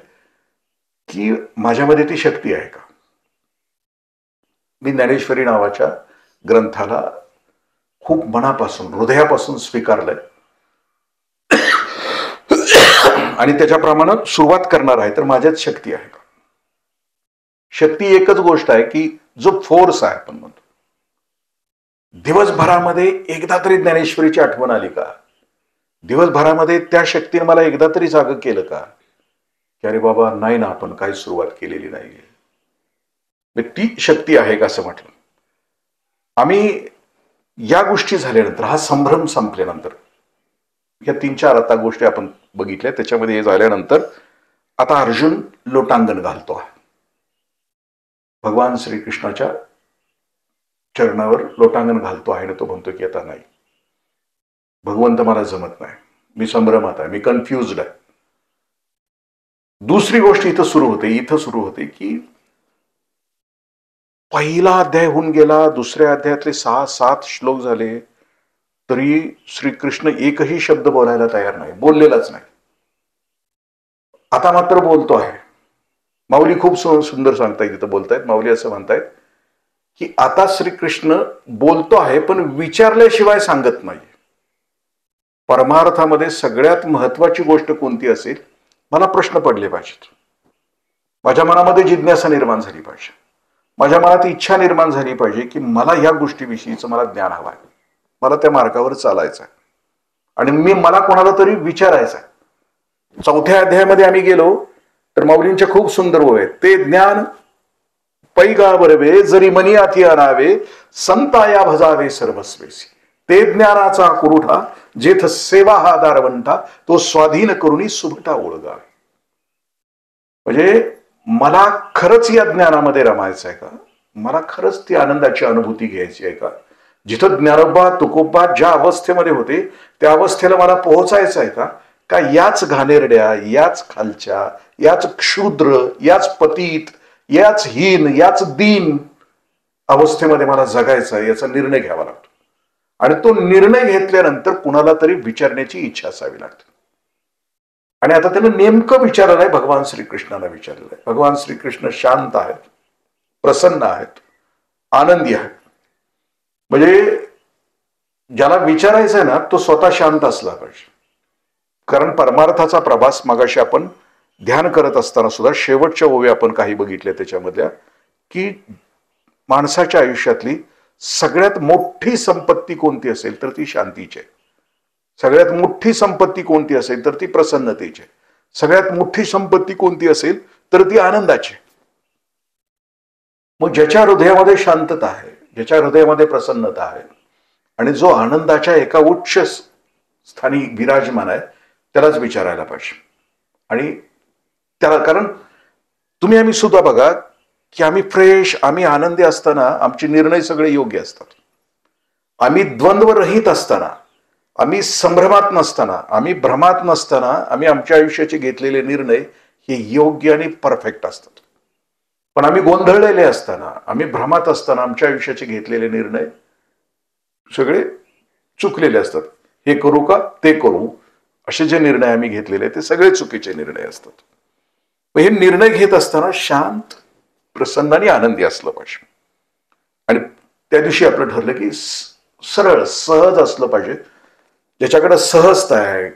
की माझ्यामध्ये ती शक्ती आहे का. मी ज्ञानेश्वरी नावाच्या ग्रंथाला खूप मनापासून हृदयापासून स्वीकारलंय आणि त्याच्याप्रमाणे सुरुवात करणार आहे तर माझ्यात शक्ती आहे का. शक्ती एकच गोष्ट आहे की जो फोर्स आहे आपण म्हणतो, दिवसभरामध्ये एकदा तरी ज्ञानेश्वरीची आठवण आली का, दिवसभरामध्ये त्या शक्तीने मला एकदा तरी जाग केलं का की अरे बाबा नाही ना आपण काही सुरुवात केलेली नाही. ती शक्ती आहे का असं म्हटलं. आम्ही या गोष्टी झाल्यानंतर, हा संभ्रम संपल्यानंतर, या 3-4 आता गोष्टी आपण बघितल्या त्याच्यामध्ये हे झाल्यानंतर आता अर्जुन लोटांगण घालतो आहे. भगवान श्रीकृष्णाच्या चरणावर लोटांगण घालतो आहे आणि तो म्हणतो की आता नाही भगवंत मला जमत नाही, मी संभ्रमात आहे, मी कन्फ्युज्ड आहे. दुसरी गोष्ट इथं सुरू होते की पहिला अध्याय होऊन गेला, दुसऱ्या अध्यायातले 6-7 श्लोक झाले तरी श्रीकृष्ण एकही शब्द बोलायला तयार नाही, बोललेलाच नाही. आता मात्र बोलतो आहे. माऊली खूप सुंदर सांगतायत, इथं बोलतायत माऊली असं म्हणतायत की आता श्रीकृष्ण बोलतो आहे पण विचारल्याशिवाय सांगत नाही. परमार्थामध्ये सगळ्यात महत्वाची गोष्ट कोणती असेल, मला प्रश्न पडले पाहिजेत, माझ्या मनामध्ये जिज्ञासा निर्माण झाली पाहिजे, माझ्या मनात इच्छा निर्माण झाली पाहिजे की मला या गोष्टीविषयीचं मला ज्ञान हवं आहे, मला त्या मार्गावर चालायचं आहे आणि मला कोणाला तरी विचारायचं आहे. 4थ्या अध्यायामध्ये आम्ही गेलो तर माऊलींच्या खूप सुंदर ओव्या आहेत. ते ज्ञान पैगा बरवे जरी मनी आती आणावे, संताया भजावे सर्वस्वेसी. ते ज्ञानाचा कुरुठा जेथ सेवा हा दारवंटा, तो स्वाधीन करुणी सुभटा ओळगावे. म्हणजे मला खरंच या ज्ञानामध्ये रमायचं आहे का, मला खरंच ती आनंदाची अनुभूती घ्यायची आहे का, जिथं ज्ञानोबा तुकोबा ज्या अवस्थेमध्ये होते त्या अवस्थेला मला पोहोचायचं आहे का याच घाणेरड्या, याच खालच्या, याच क्षुद्र, याच पतित, याच हीन, याच दीन अवस्थेमध्ये मला जगायचं आहे याचा निर्णय घ्यावा लागतो. आणि तो निर्णय घेतल्यानंतर कुणाला तरी विचारण्याची इच्छा असावी लागते. आणि आता त्यानं नेमकं विचारलं आहे, भगवान श्रीकृष्णाला विचारलं आहे. भगवान श्रीकृष्ण शांत आहेत, प्रसन्न आहेत, आनंदी आहेत. म्हणजे ज्याला विचारायचं आहे ना तो स्वतः शांत असला पाहिजे. कारण परमार्थाचा प्रभास मगाशी आपण ध्यान करत असताना सुद्धा शेवटच्या ओवी आपण काही बघितल्या त्याच्यामधल्या, की माणसाच्या आयुष्यातली सगळ्यात मोठी संपत्ती कोणती असेल तर ती शांतीची आहे. सगळ्यात मोठी संपत्ती कोणती असेल तर ती प्रसन्नतेची आहे. सगळ्यात मोठी संपत्ती कोणती असेल तर ती आनंदाची. मग ज्याच्या हृदयामध्ये शांतता आहे, ज्याच्या हृदयामध्ये प्रसन्नता आहे आणि जो आनंदाच्या एका उच्च स्थानी विराजमान आहे, त्यालाच विचारायला पाहिजे. आणि त्याला, कारण तुम्ही आम्ही सुद्धा बघा की आम्ही फ्रेश, आम्ही आनंदी असताना आमचे निर्णय सगळे योग्य असतात. आम्ही द्वंद्वरहित असताना, आम्ही संभ्रमात नसताना, आम्ही भ्रमात नसताना आम्ही आमच्या आयुष्याचे घेतलेले निर्णय हे योग्य आणि परफेक्ट असतात. पण आम्ही गोंधळलेले असताना, आम्ही भ्रमात असताना आमच्या आयुष्याचे घेतलेले निर्णय सगळे चुकलेले असतात. हे करू का ते करू, असे जे निर्णय आम्ही घेतलेले ते सगळे चुकीचे निर्णय असतात. हे निर्णय घेत असताना शांत, प्रसन्न आणि आनंदी असलं पाहिजे. आणि त्या दिवशी आपलं ठरलं की सरळ सहज असलं पाहिजे. ज्याच्याकडे सहजता आहे,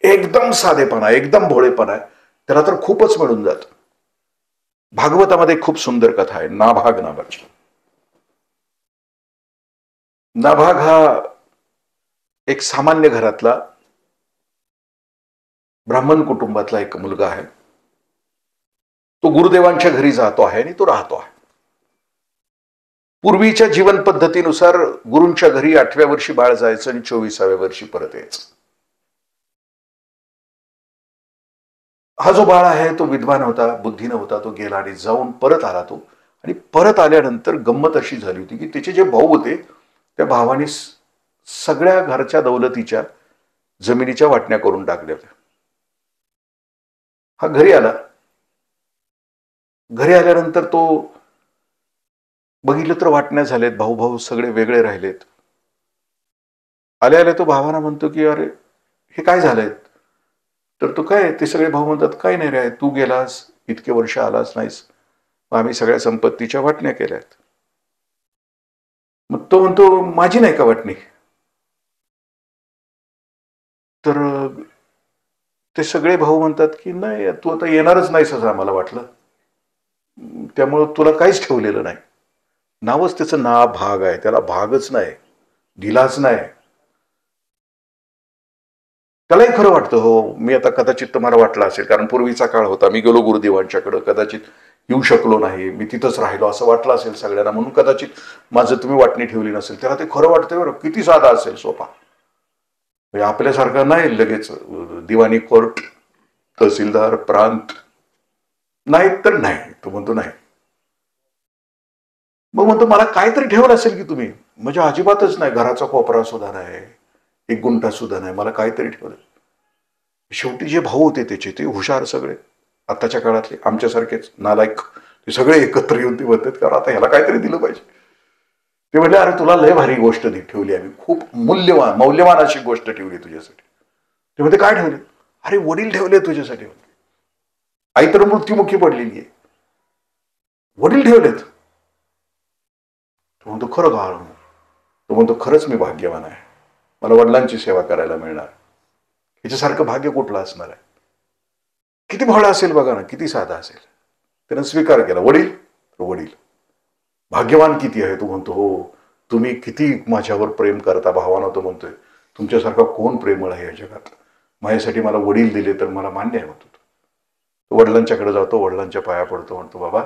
एकदम साधेपणा, एकदम भोळेपणा आहे, त्याला तर खूपच मिळून जात. भागवतामध्ये खूप सुंदर कथा आहे नाभाग नावाची. नाभाग हा एक सामान्य घरातला ब्राह्मण कुटुंबातला एक मुलगा आहे. तो गुरुदेवांच्या घरी जातो आहे आणि तो राहतो आहे. पूर्वीच्या जीवन पद्धतीनुसार गुरूंच्या घरी 8व्या वर्षी बाळ जायचं आणि 24व्या वर्षी परत यायचं. हा जो बाळ आहे तो विद्वान होता, बुद्धीनं होता. तो गेला आणि जाऊन परत आला तो. आणि परत आल्यानंतर गंमत अशी झाली होती की त्याचे जे भाऊ होते त्या भावाने सगळ्या घरच्या दौलतीच्या जमिनीच्या वाटण्या करून टाकल्या होत्या. हा घरी आला. घरी आल्यानंतर तो बघितलं तर वाटण्या झालेत, भाऊ भाऊ सगळे वेगळे राहिलेत. आल्या आल्या तो भावांना म्हणतो की अरे हे काय झालंय? तर तो काय, ते सगळे भाऊ म्हणतात काय नाही रे, तू गेलास, इतके वर्ष आलास नाहीस, मग आम्ही सगळ्या संपत्तीच्या वाटण्या केल्यात. मग तो म्हणतो माझी नाही का वाटणी? तर ते सगळे भाऊ म्हणतात की नाही, तू आता येणारच नाहीस असं आम्हाला वाटलं, त्यामुळं तुला काहीच ठेवलेलं नाही. नावच त्याचं भाग आहे, त्याला भागच नाही, दिलाच नाही. त्यालाही खरं वाटतं, हो मी आता कदाचित तुम्हाला वाटलं असेल, कारण पूर्वीचा काळ होता, मी गेलो गुरुदेवांच्याकडं, कदाचित येऊ शकलो नाही, मी तिथंच राहिलो असं वाटलं असेल सगळ्यांना, म्हणून कदाचित माझं तुम्ही वाटणी ठेवली नसेल. त्याला ते खरं वाटतं बरं. किती साधा असेल, सोपा. म्हणजे आपल्यासारखा नाही लगेच दिवाणी कोर्ट, तहसीलदार, प्रांत, नाही तर नाही. तो म्हणतो नाही. मग म्हणतो मला काहीतरी ठेवलं असेल की तुम्ही. म्हणजे अजिबातच नाही, घराचा कोपरा सुद्धा नाही, एक गुंठा सुद्धा नाही, मला काहीतरी ठेवलं. शेवटी जे भाऊ होते त्याचे, ते हुशार सगळे, आताच्या काळातले आमच्यासारखेच नालायक, ते सगळे एकत्र येऊन ते म्हणतात कारण आता ह्याला काहीतरी दिलं पाहिजे. ते म्हणले अरे तुला लय भारी गोष्ट ठेवली आम्ही, खूप मौल्यवान अशी गोष्ट ठेवली तुझ्यासाठी. ते म्हणते काय ठेवले? अरे वडील ठेवले तुझ्यासाठी. आई तर मृत्युमुखी पडलेली आहे, वडील ठेवलेत. तो म्हणतो खरं का? तो म्हणतो खरंच मी भाग्यवान आहे, मला वडिलांची सेवा करायला मिळणार, याच्यासारखं भाग्य कुठलं असणार आहे. किती भोळा असेल बघा ना, किती साधा असेल. त्यानं स्वीकार केला. वडील, वडील भाग्यवान किती आहे? तो म्हणतो हो, तुम्ही किती माझ्यावर प्रेम करता भावानं. तो म्हणतोय तुमच्यासारखा कोण प्रेमळ आहे या जगात, माझ्यासाठी मला वडील दिले तर मला मान्य आहे. म्हणतो तो वडिलांच्याकडे जातो, वडिलांच्या पाया पडतो, म्हणतो बाबा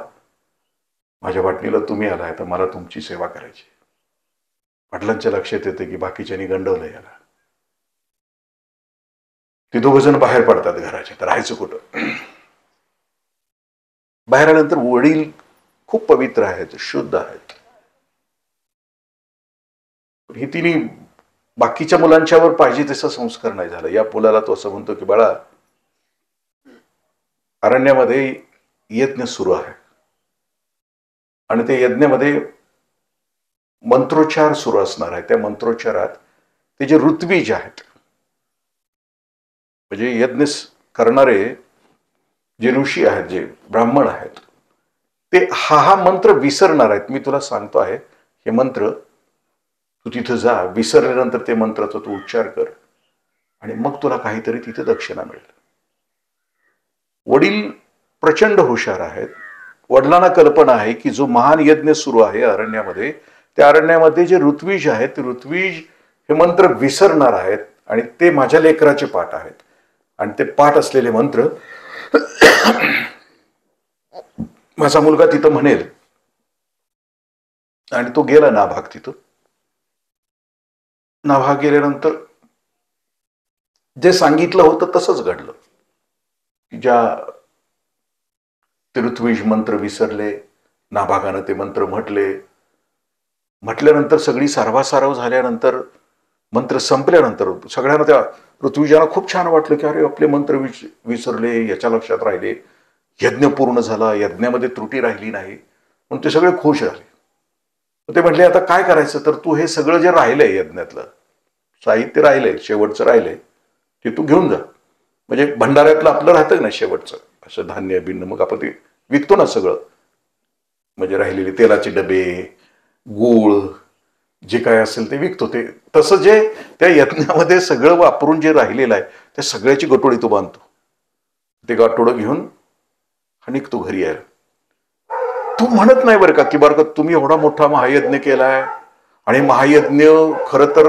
माझ्या वाटणीला तुम्ही आलाय तर मला तुमची सेवा करायची. वडिलांच्या लक्षात येते की बाकीच्यांनी गंडवलं याला. ते दोघ जण बाहेर पडतात घराच्या, तर राहायचं कुठं? बाहेर आल्यानंतर वडील खूप पवित्र आहेत, शुद्ध आहेत. ही तिने बाकीच्या मुलांच्यावर पाहिजे तसा संस्कार नाही झाला. या मुलाला तो असं म्हणतो की बाळा, अरण्यामध्ये यज्ञ सुरू आहे आणि ते यज्ञामध्ये मंत्रोच्चार सुरू असणार आहे. त्या मंत्रोच्चारात ते जे ऋत्विज आहेत, म्हणजे यज्ञ करणारे जे ऋषी आहेत, जे ब्राह्मण आहेत, ते हा मंत्र विसरणार आहेत. मी तुला सांगतो आहे हे मंत्र, तू तिथं जा, विसरल्यानंतर ते मंत्राचा तू उच्चार कर आणि मग तुला काहीतरी तिथे दक्षिणा मिळेल. वडील प्रचंड हुशार आहेत. वडिलांना कल्पना आहे की जो महान यज्ञ सुरू आहे अरण्यामध्ये, त्या अरण्यामध्ये जे ऋत्विज आहेत ते ऋत्विज हे मंत्र विसरणार आहेत आणि ते माझ्या लेकराचे पाठ आहेत. आणि ते पाठ असलेले मंत्र माझा मुलगा तिथं म्हणेल. आणि तो गेला नाभाग. तिथं नाभाग गेल्यानंतर जे सांगितलं होतं तसंच घडलं. ज्या ते ऋत्विज मंत्र विसरले, नाभागानं ते मंत्र म्हटल्यानंतर सगळी सारवासारव झाल्यानंतर, मंत्र संपल्यानंतर सगळ्यांना, त्या ऋत्विजांना खूप छान वाटलं की अरे आपले मंत्र विसरले, याच्या लक्षात राहिले, यज्ञ पूर्ण झाला, यज्ञामध्ये त्रुटी राहिली नाही, म्हणून ते सगळे खुश झाले. ते म्हटले आता काय करायचं, तर तू हे सगळं जे राहिलंय यज्ञातलं साहित्य राहिलंय, शेवटचं राहिलंय, ते तू घेऊन जा. म्हणजे भंडाऱ्यातलं आपलं राहतं ना शेवटचं, असं धान्य बिन्न, मग आपण ते विकतो ना सगळं, म्हणजे राहिलेले तेलाचे डबे, गूळ, जे काय असेल ते विकतो. ते तसं जे त्या यज्ञामध्ये सगळं वापरून जे राहिलेलं आहे त्या सगळ्याची गटोळी तो बांधतो. ते गाठोडं घेऊन निघतो घरी यायला. तू म्हणत नाही बरं का तुम्ही एवढा मोठा महायज्ञ केलाय आणि महायज्ञ खरं तर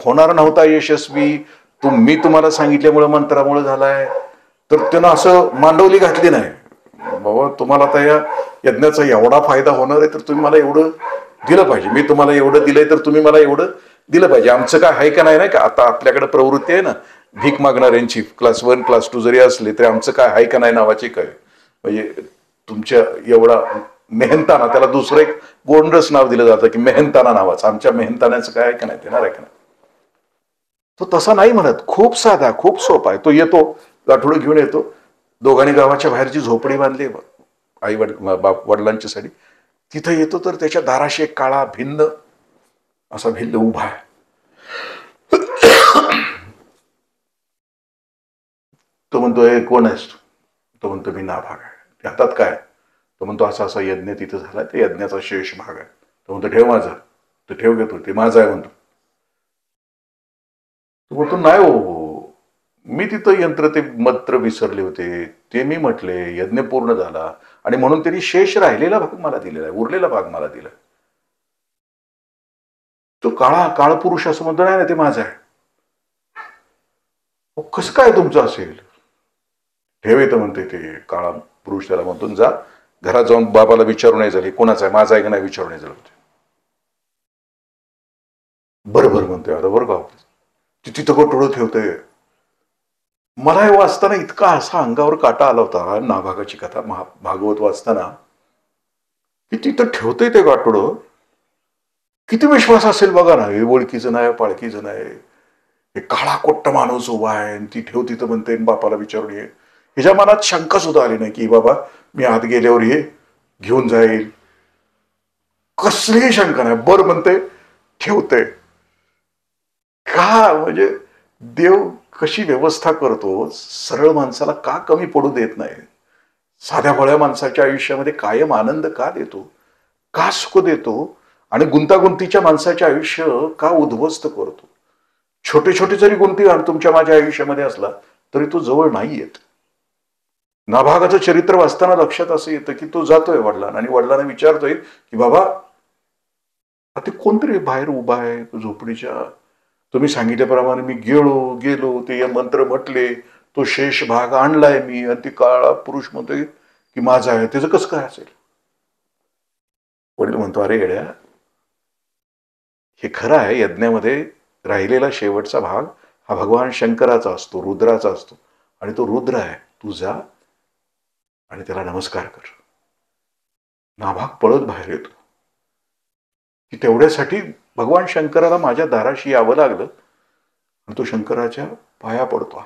होणार नव्हता यशस्वी, मी तुम्हाला सांगितल्यामुळे मंत्रामुळे झालाय. तर त्यानं असं मांडवली घातली नाही, बाबा तुम्हाला आता या यज्ञाचा एवढा फायदा होणार आहे तर तुम्ही मला एवढं दिलं पाहिजे, मी तुम्हाला एवढं दिलंय तर तुम्ही मला एवढं दिलं पाहिजे. आमचं काय आहे का नाही का, आता आपल्याकडे प्रवृत्ती आहे ना भीक मागणाऱ्यांची, क्लास 1 क्लास 2 जरी असले तरी आमचं काय आहे का नाही नावाची काय, म्हणजे तुमच्या एवढा मेहनताना, त्याला दुसरं एक गोंडस नाव दिलं जातं की मेहनताना नावाचं, आमच्या मेहनताण्याचं काय आहे का नाही, देणार आहे का नाही. तो तसा नाही म्हणत, खूप साधा, खूप सोपा आहे. तो येतो, गाठोडं घेऊन येतो, दोघांनी गावाच्या बाहेरची झोपडी बांधली आई वडिलांच्या साठी, तिथं येतो तर त्याच्या दाराशी एक काळा भिल्ल असा भिल्ल उभा आहे. तो म्हणतो हे कोण आहेस? तो म्हणतो मी नाभाग आहे. हातात काय? तो म्हणतो असा असा यज्ञ तिथं झाला, ते यज्ञाचा शेष भाग आहे. तो म्हणतो ठेव माझा. तो ठेव घेतो, ते माझा आहे म्हणतो. तो म्हणतो नाही हो, मी तिथं यंत्र ते मंत्र विसरले होते, ते मी म्हटले, यज्ञ पूर्ण झाला आणि म्हणून त्यांनी शेष राहिलेला भाग मला दिलेला आहे, उरलेला भाग मला दिला. तो काळ पुरुष असं म्हणतो नाही ना ते माझं आहे. कसं काय तुमचं असेल? ठेव येतं म्हणते ते काळा पुरुष. त्याला म्हणतो जा घरात जाऊन बाबाला विचारून नाही झाले कोणाचं आहे, माझा आहे का नाही विचारून नाही झालं. बरोबर म्हणतोय आता बरं का, तिथं गोठोडं ठेवतोय. मला हे वाचताना इतका असा अंगावर काटा आला होता, नाभागाची कथा भागवत वाचताना, की तिथं ठेवतोय ते गाठोडं. किती विश्वास असेल बघा ना, हे ओळखीचं नाही पाळखीचं नाही, हे काळा कोट्ट माणूस उभा आहे, ती ठेव तिथं म्हणते, बापाला विचारून ये. हिच्या मनात शंका सुद्धा आली नाही की बाबा मी आत गेल्यावर हे घेऊन जाईल, कसलीही शंका नाही. बर म्हणते ठेवते. का म्हणजे देव कशी व्यवस्था करतो, सरळ माणसाला का कमी पडू देत नाही, साध्या भोळ्या माणसाच्या आयुष्यामध्ये कायम आनंद का देतो, का सुख देतो, आणि गुंतागुंतीच्या माणसाचे आयुष्य का उद्ध्वस्त करतो. छोटे छोटे जरी गुंती तुमच्या माझ्या आयुष्यामध्ये असला तरी तो जवळ नाही येत. नाभागाचं चरित्र वाचताना लक्षात असं येतं की तो जातोय वडिलांना आणि वडिलांना विचारतोय की बाबा आता कोणतरी बाहेर उभा आहे झोपडीच्या, तुम्ही सांगितल्याप्रमाणे मी गेलो ते मंत्र म्हटले, तो शेष भाग आणलाय मी, आणि ती काळा पुरुष म्हणतोय की माझा आहे, त्याचं कसं काय असेल? वडील म्हणतो अरे येड्या, हे खरं आहे, यज्ञामध्ये राहिलेला शेवटचा भाग हा भगवान शंकराचा असतो, रुद्राचा असतो, आणि तो रुद्र आहे. तू जा आणि त्याला नमस्कार कर. नाभाग पळत बाहेर येतो की तेवढ्यासाठी भगवान शंकराला माझ्या दाराशी यावं लागलं, आणि तो शंकराच्या पाया पडतो.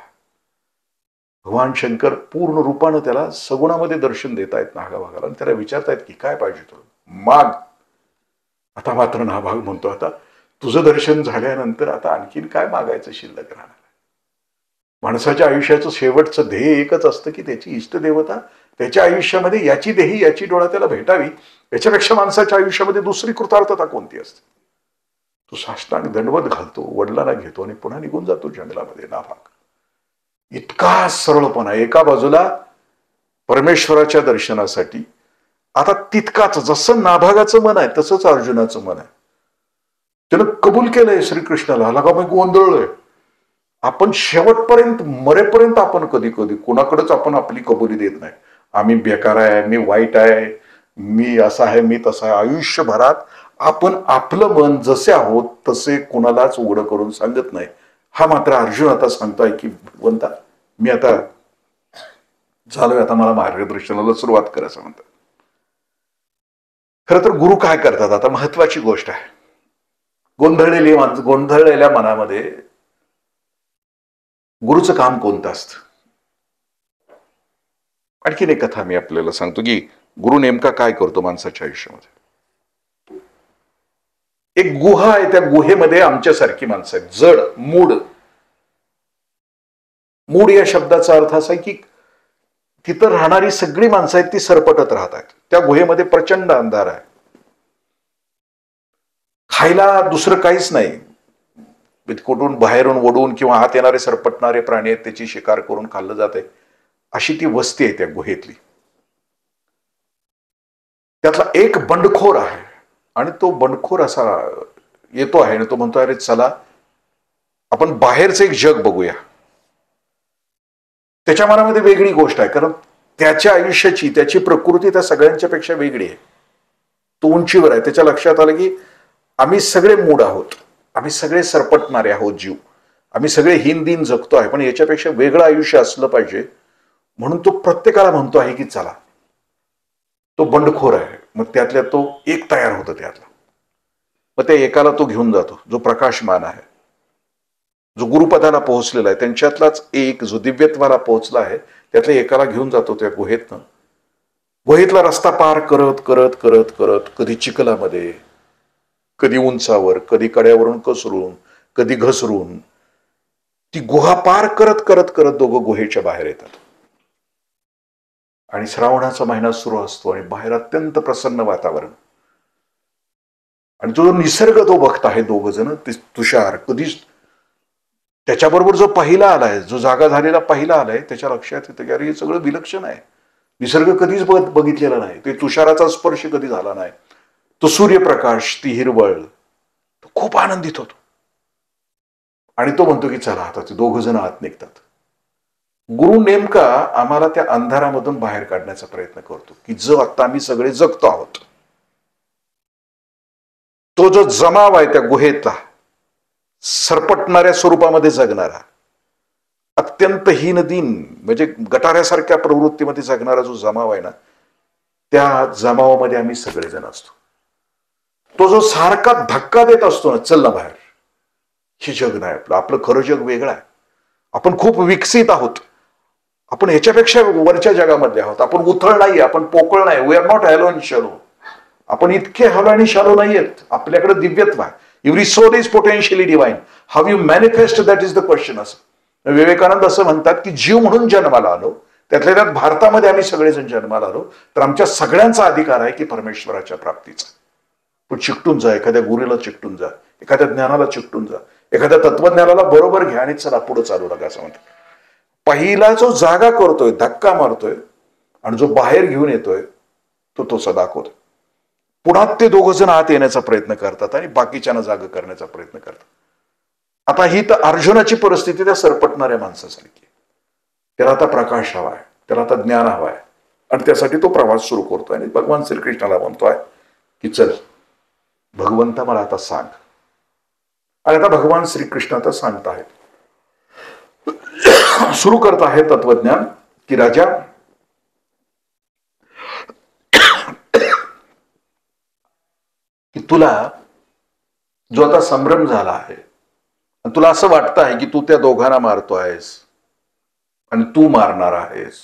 भगवान शंकर पूर्ण रूपानं त्याला सगुणामध्ये दर्शन देत आहेत नागाभागाला, आणि त्याला विचारतायत की काय पाहिजे तुला, माग. आता मात्र नाभाग म्हणतो आता तुझं दर्शन झाल्यानंतर आता आणखीन काय मागायचं शिल्लक राहणार. माणसाच्या आयुष्याचं शेवटचं ध्येय एकच असतं की त्याची इष्टदेवता त्याच्या आयुष्यामध्ये याची देही याची डोळा त्याला भेटावी. याच्यापेक्षा माणसाच्या आयुष्यामध्ये दुसरी कृतार्थता कोणती असते? तो साष्टांग दंडवत घालतो, वडिलांना घेतो आणि पुन्हा निघून जातो जंगलामध्ये नाभाग. इतका सरळपणा. एका बाजूला परमेश्वराच्या दर्शनासाठी, आता तितकाच जसं नाभागाचं मन आहे तसंच अर्जुनाचं मन आहे. त्यानं कबूल केलंय श्रीकृष्णाला. आला का मी गोंधळलोय. आपण शेवटपर्यंत मरेपर्यंत आपण कधी कधी कोणाकडेच आपण आपली कबुली देत नाही. आम्ही बेकार आहे, मी वाईट आहे, मी असा आहे, मी तसा आहे. आयुष्यभरात आपण आपलं मन जसे आहोत तसे कोणालाच उघडं करून सांगत नाही. हा मात्र अर्जुन आता सांगतोय की भगवंता मी आता झालोय, आता मला मार्गदर्शनाला सुरुवात कर असं म्हणतात. खरं तर गुरु काय करतात, आता महत्वाची गोष्ट आहे. गोंधळलेल्या मनामध्ये गुरुचं काम कोणतं असतं. आणखीन एक कथा मी आपल्याला सांगतो की गुरु नेमका काय करतो माणसाच्या आयुष्यामध्ये. एक गुहा आहे, त्या गुहेमध्ये आमच्यासारखी माणसं आहेत, जड, मूड. मूड या शब्दाचा अर्थ असा आहे की तिथं राहणारी सगळी माणसं आहेत ती सरपटत राहतात. त्या गुहेमध्ये प्रचंड अंधार आहे. खायला दुसरं काहीच नाही. कुठून बाहेरून ओढून किंवा आत येणारे सरपटणारे प्राणी आहेत त्याची शिकार करून खाल्लं जाते. अशी ती वस्ती आहे त्या गुहेतली. त्यातला एक बंडखोर आहे आणि तो बंडखोर असा येतो आहे आणि तो म्हणतो अरे चला आपण बाहेरचं एक जग बघूया. त्याच्या मनामध्ये वेगळी गोष्ट आहे, कारण त्याच्या आयुष्याची त्याची प्रकृती त्या सगळ्यांच्या पेक्षा वेगळी आहे. तो उंचीवर आहे. त्याच्या लक्षात आलं की आम्ही सगळे मूड आहोत, आम्ही सगळे सरपटणारे आहोत जीव, आम्ही सगळे हीन दिन जगतो आहे, पण याच्यापेक्षा वेगळं आयुष्य असलं पाहिजे म्हणून तो प्रत्येकाला म्हणतो आहे की चला. तो बंडखोर आहे. मग त्यातल्या तो एक तयार होतो त्यातला. मग त्या एकाला तो घेऊन जातो जो प्रकाशमान आहे, जो गुरुपदाला पोहोचलेला आहे. त्यांच्यातलाच एक जो दिव्यत्वाला पोहोचला आहे त्यातल्या एकाला घेऊन जातो त्या गुहेतनं. गुहेतला रस्ता पार करत करत करत करत कधी चिखलामध्ये, कधी उंचावर, कधी कड्यावरून कसरून, कधी घसरून ती गुहा पार करत करत करत दोघं गुहेच्या बाहेर येतात. आणि श्रावणाचा महिना सुरू असतो आणि बाहेर अत्यंत प्रसन्न वातावरण. आणि तो निसर्ग तो बघत आहे दोघ जण. तुषार कधीच त्याच्याबरोबर जो पहिला आलाय, जो जागा झालेला पहिला आलाय, त्याच्या लक्षात येतं की अरे हे सगळं विलक्षण आहे. निसर्ग कधीच बघितलेला नाही. ते तुषाराचा स्पर्श कधी झाला नाही. तो सूर्यप्रकाश, ती हिरवळ, तो खूप आनंदित होतो. आणि तो म्हणतो की चला आता ते दोघ जण आत निघतात. गुरु नेमका आम्हाला त्या अंधारामधून बाहेर काढण्याचा प्रयत्न करतो की जो आता आम्ही सगळे जगतो आहोत, तो जो जमाव आहे त्या गुहेतला सरपटणाऱ्या स्वरूपामध्ये जगणारा, अत्यंत हीनदीन म्हणजे गटाऱ्यासारख्या प्रवृत्तीमध्ये जगणारा जो जमाव आहे ना, त्या जमावामध्ये आम्ही सगळेजण असतो. तो जो सारखा धक्का देत असतो ना, चल ना बाहेर, हे जग नाही आपलं, आपलं खरं जग वेगळं आहे, आपण खूप विकसित आहोत, आपण ह्याच्यापेक्षा वरच्या जगामध्ये आहोत, आपण उथळ नाही, आपण पोकळ नाही, we are not hollow and shallow, आपण इतके हॅलो आणि शॅलो नाही आहेत, आपल्याकडे दिव्यत्व आहे. Every soul is potentially divine, how you manifest that is the question. असं विवेकानंद असं म्हणतात की जीव म्हणून जन्माला आलो, त्यातल्या त्यात भारतामध्ये आम्ही सगळेजण जन्माला आलो, तर आमच्या सगळ्यांचा अधिकार आहे की परमेश्वराच्या प्राप्तीचा. पण चिकटून जा, एखाद्या गुरुला चिकटून जा, एखाद्या ज्ञानाला चिकटून जा, एखाद्या तत्वज्ञानाला बरोबर घ्या आणि चला पुढे चालू लागा असं म्हणतात. पहिला जो जागा करतोय, धक्का मारतोय आणि जो बाहेर घेऊन येतोय तो दाखवतोय. पुन्हा ते दोघ जण आत येण्याचा प्रयत्न करतात आणि बाकीच्यांना जागा करण्याचा प्रयत्न करतात. आता ही तर अर्जुनाची परिस्थिती त्या सरपटणाऱ्या माणसासारखी. त्याला आता प्रकाश हवा आहे, त्याला आता ज्ञान हवा आहे आणि त्यासाठी तो प्रवास सुरू करतोय आणि भगवान श्रीकृष्णाला म्हणतोय की चल भगवंता मला आता सांग. आणि आता भगवान श्रीकृष्ण आता सांगत आहेत, सुरू करत आहे तत्वज्ञान की राजा, की तुला जो आता संभ्रम झाला आहे, तुला असं वाटतं आहे की तू त्या दोघांना मारतो आहेस आणि तू मारणार आहेस,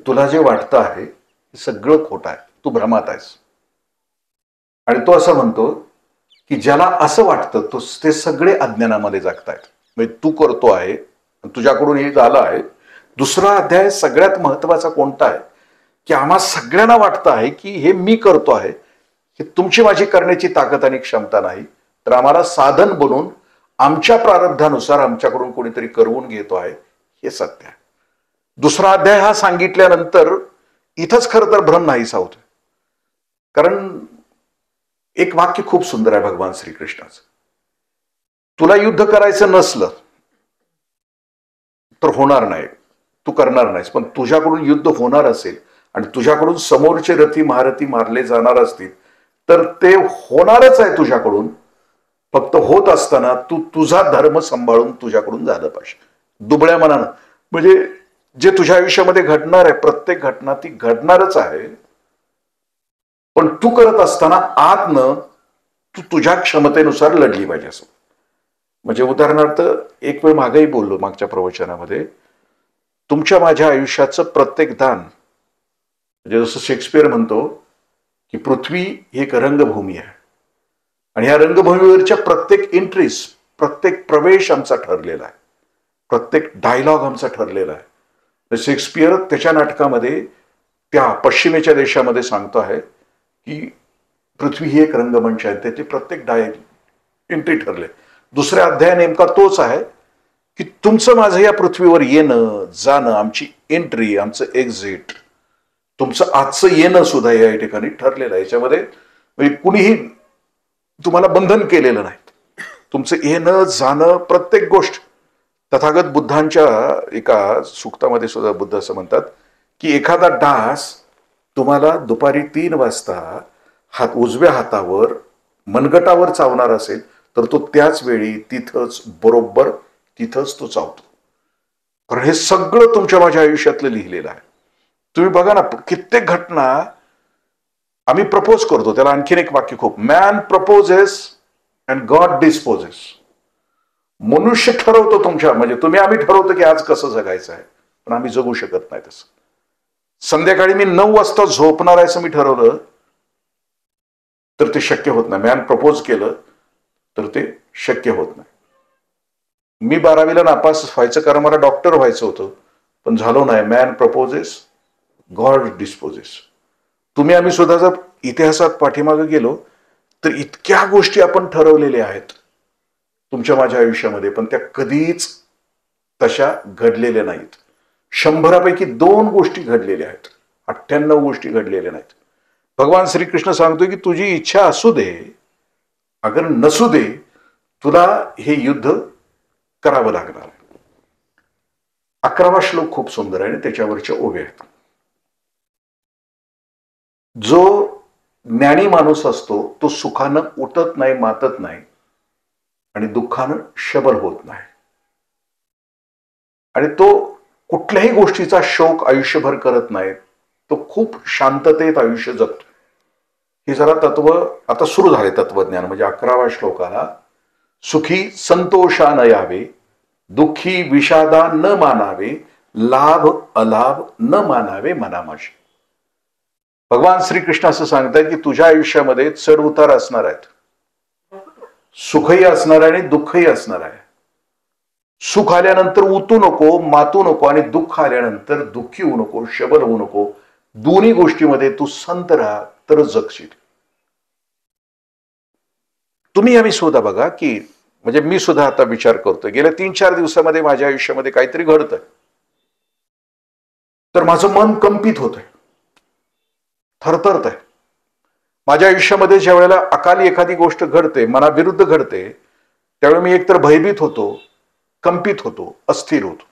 तुला जे वाटतं आहे हे सगळं खोटं आहे, तू भ्रमात आहेस. आणि तो असं म्हणतो की ज्याला असं वाटतं तो ते सगळे अज्ञानामध्ये जगतायत. म्हणजे तू करतो आहे, तुझ्याकडून हे झालं आहे. दुसरा अध्याय सगळ्यात महत्वाचा कोणता आहे की आम्हा सगळ्यांना वाटतं आहे की हे मी करतो आहे, हे तुमची माझी करण्याची ताकद आणि क्षमता नाही, तर आम्हाला साधन बनून आमच्या प्रारब्धानुसार आमच्याकडून कोणीतरी करवून घेतो आहे, हे सत्य आहे. दुसरा अध्याय हा सांगितल्यानंतर इथंच खरं तर भ्रम नाहीसा होतो. कारण एक वाक्य खूप सुंदर आहे भगवान श्रीकृष्णाचं. तुला युद्ध करायचं नसलं तर होणार नाही, तू करणार नाहीस. पण तुझ्याकडून युद्ध होणार असेल आणि तुझ्याकडून समोरचे रथी महारथी मारले जाणार असतील तर ते होणारच आहे तुझ्याकडून. फक्त होत असताना तू तुझा धर्म सांभाळून तुझ्याकडून झालं पाहिजे, दुबळ्या मनानं. म्हणजे जे तुझ्या आयुष्यामध्ये घडणार आहे प्रत्येक घटना ती घडणारच आहे, पण तू करत असताना आतनं तू तुझ्या क्षमतेनुसार लढली पाहिजे. असं म्हणजे उदाहरणार्थ एक वेळ मागेही बोललो मागच्या प्रवचनामध्ये, तुमच्या माझ्या आयुष्याचं प्रत्येक दान म्हणजे जसं शेक्सपियर म्हणतो की पृथ्वी ही एक रंगभूमी आहे आणि ह्या रंगभूमीवरच्या प्रत्येक एंट्रीज, प्रत्येक प्रवेश आमचा ठरलेला आहे, प्रत्येक डायलॉग आमचा ठरलेला आहे. शेक्सपियर त्याच्या नाटकामध्ये त्या पश्चिमेच्या देशामध्ये सांगतो आहे की पृथ्वी ही एक रंगमंच आहे, त्याचे प्रत्येक एंट्री ठरले. दुसरा अध्याय नेमका तोच आहे की तुमचं माझं या पृथ्वीवर येणं जाणं, आमची एंट्री, आमचं एक्झिट, तुमचं आजचं येणं सुद्धा या ठिकाणी ठरलेलं आहे. याच्यामध्ये म्हणजे कुणीही तुम्हाला बंधन केलेलं नाही. तुमचं येणं जाणं प्रत्येक गोष्ट. तथागत बुद्धांच्या एका सुक्तामध्ये सुद्धा बुद्ध असं म्हणतात की एखादा डास तुम्हाला दुपारी 3 वाजता उजव्या हातावर मनगटावर चावणार असेल तर तो त्याच वेळी तिथंच बरोबर तिथंच तो चावतो. कारण हे सगळं तुमच्या माझ्या आयुष्यातलं लिहिलेलं आहे. तुम्ही बघा ना, कित्येक घटना आम्ही प्रपोज करतो, त्याला आणखीन एक वाक्य खूप, man proposes and God disposes. मनुष्य ठरवतो तुमच्या म्हणजे आम्ही ठरवतो की आज कसं जगायचं आहे, पण आम्ही जगू शकत नाही तसं. संध्याकाळी मी 9 वाजता झोपणार आहे असं मी ठरवलं तर ते शक्य होत नाही. मॅन प्रपोज केलं तर ते शक्य होत नाही. मी 12वीला नापास व्हायचं कारण मला डॉक्टर व्हायचं होतं, पण झालो नाही. Man proposes God disposes. तुम्ही आम्ही सुद्धा जर इतिहासात पाठीमागे गेलो तर इतक्या गोष्टी आपण ठरवलेल्या आहेत तुमच्या माझ्या आयुष्यामध्ये, पण त्या कधीच तशा घडलेल्या नाहीत. 100पैकी 2 गोष्टी घडलेल्या आहेत, 98 गोष्टी घडलेल्या नाहीत. भगवान श्रीकृष्ण सांगतोय की तुझी इच्छा असू दे अगर नसू दे, तुला हे युद्ध करावं लागणार. 11वा श्लोक खूप सुंदर आहे आणि त्याच्यावरच्या ओव्या आहेत. जो ज्ञानी माणूस असतो तो सुखानं उठत नाही, मातत नाही आणि दुःखानं शबल होत नाही आणि तो कुठल्याही गोष्टीचा शोक आयुष्यभर करत नाही. तो खूप शांततेत आयुष्य जगतो. हे जरा तत्व आता सुरू झाले तत्वज्ञान. म्हणजे 11व्या श्लोकाला सुखी संतोषा न यावे, दुःखी विषादा न मानावे, लाभ अलाभ न मानावे मनामाशी. भगवान श्रीकृष्ण असं सांगतात की तुझ्या आयुष्यामध्ये चढ उतार असणार आहेत, सुखही असणार आहे आणि दुःखही असणार आहे. सुख आल्यानंतर उतू नको, मातू नको आणि दुःख आल्यानंतर दुःखी होऊ नको, शबल होऊ नको. दोन्ही गोष्टीमध्ये तू संत राहा तर जगशील. तुम्ही आम्ही सुद्धा बघा की म्हणजे मी सुद्धा आता विचार करतोय गेल्या 3-4 दिवसामध्ये माझ्या आयुष्यामध्ये काहीतरी घडतंय तर माझं मन कंपित होतंय, थरथरत आहे. माझ्या आयुष्यामध्ये ज्या वेळेला अकाली एखादी गोष्ट घडते, मनाविरुद्ध घडते, त्यावेळी मी एकतर भयभीत होतो, कंपित होतो, अस्थिर होतो.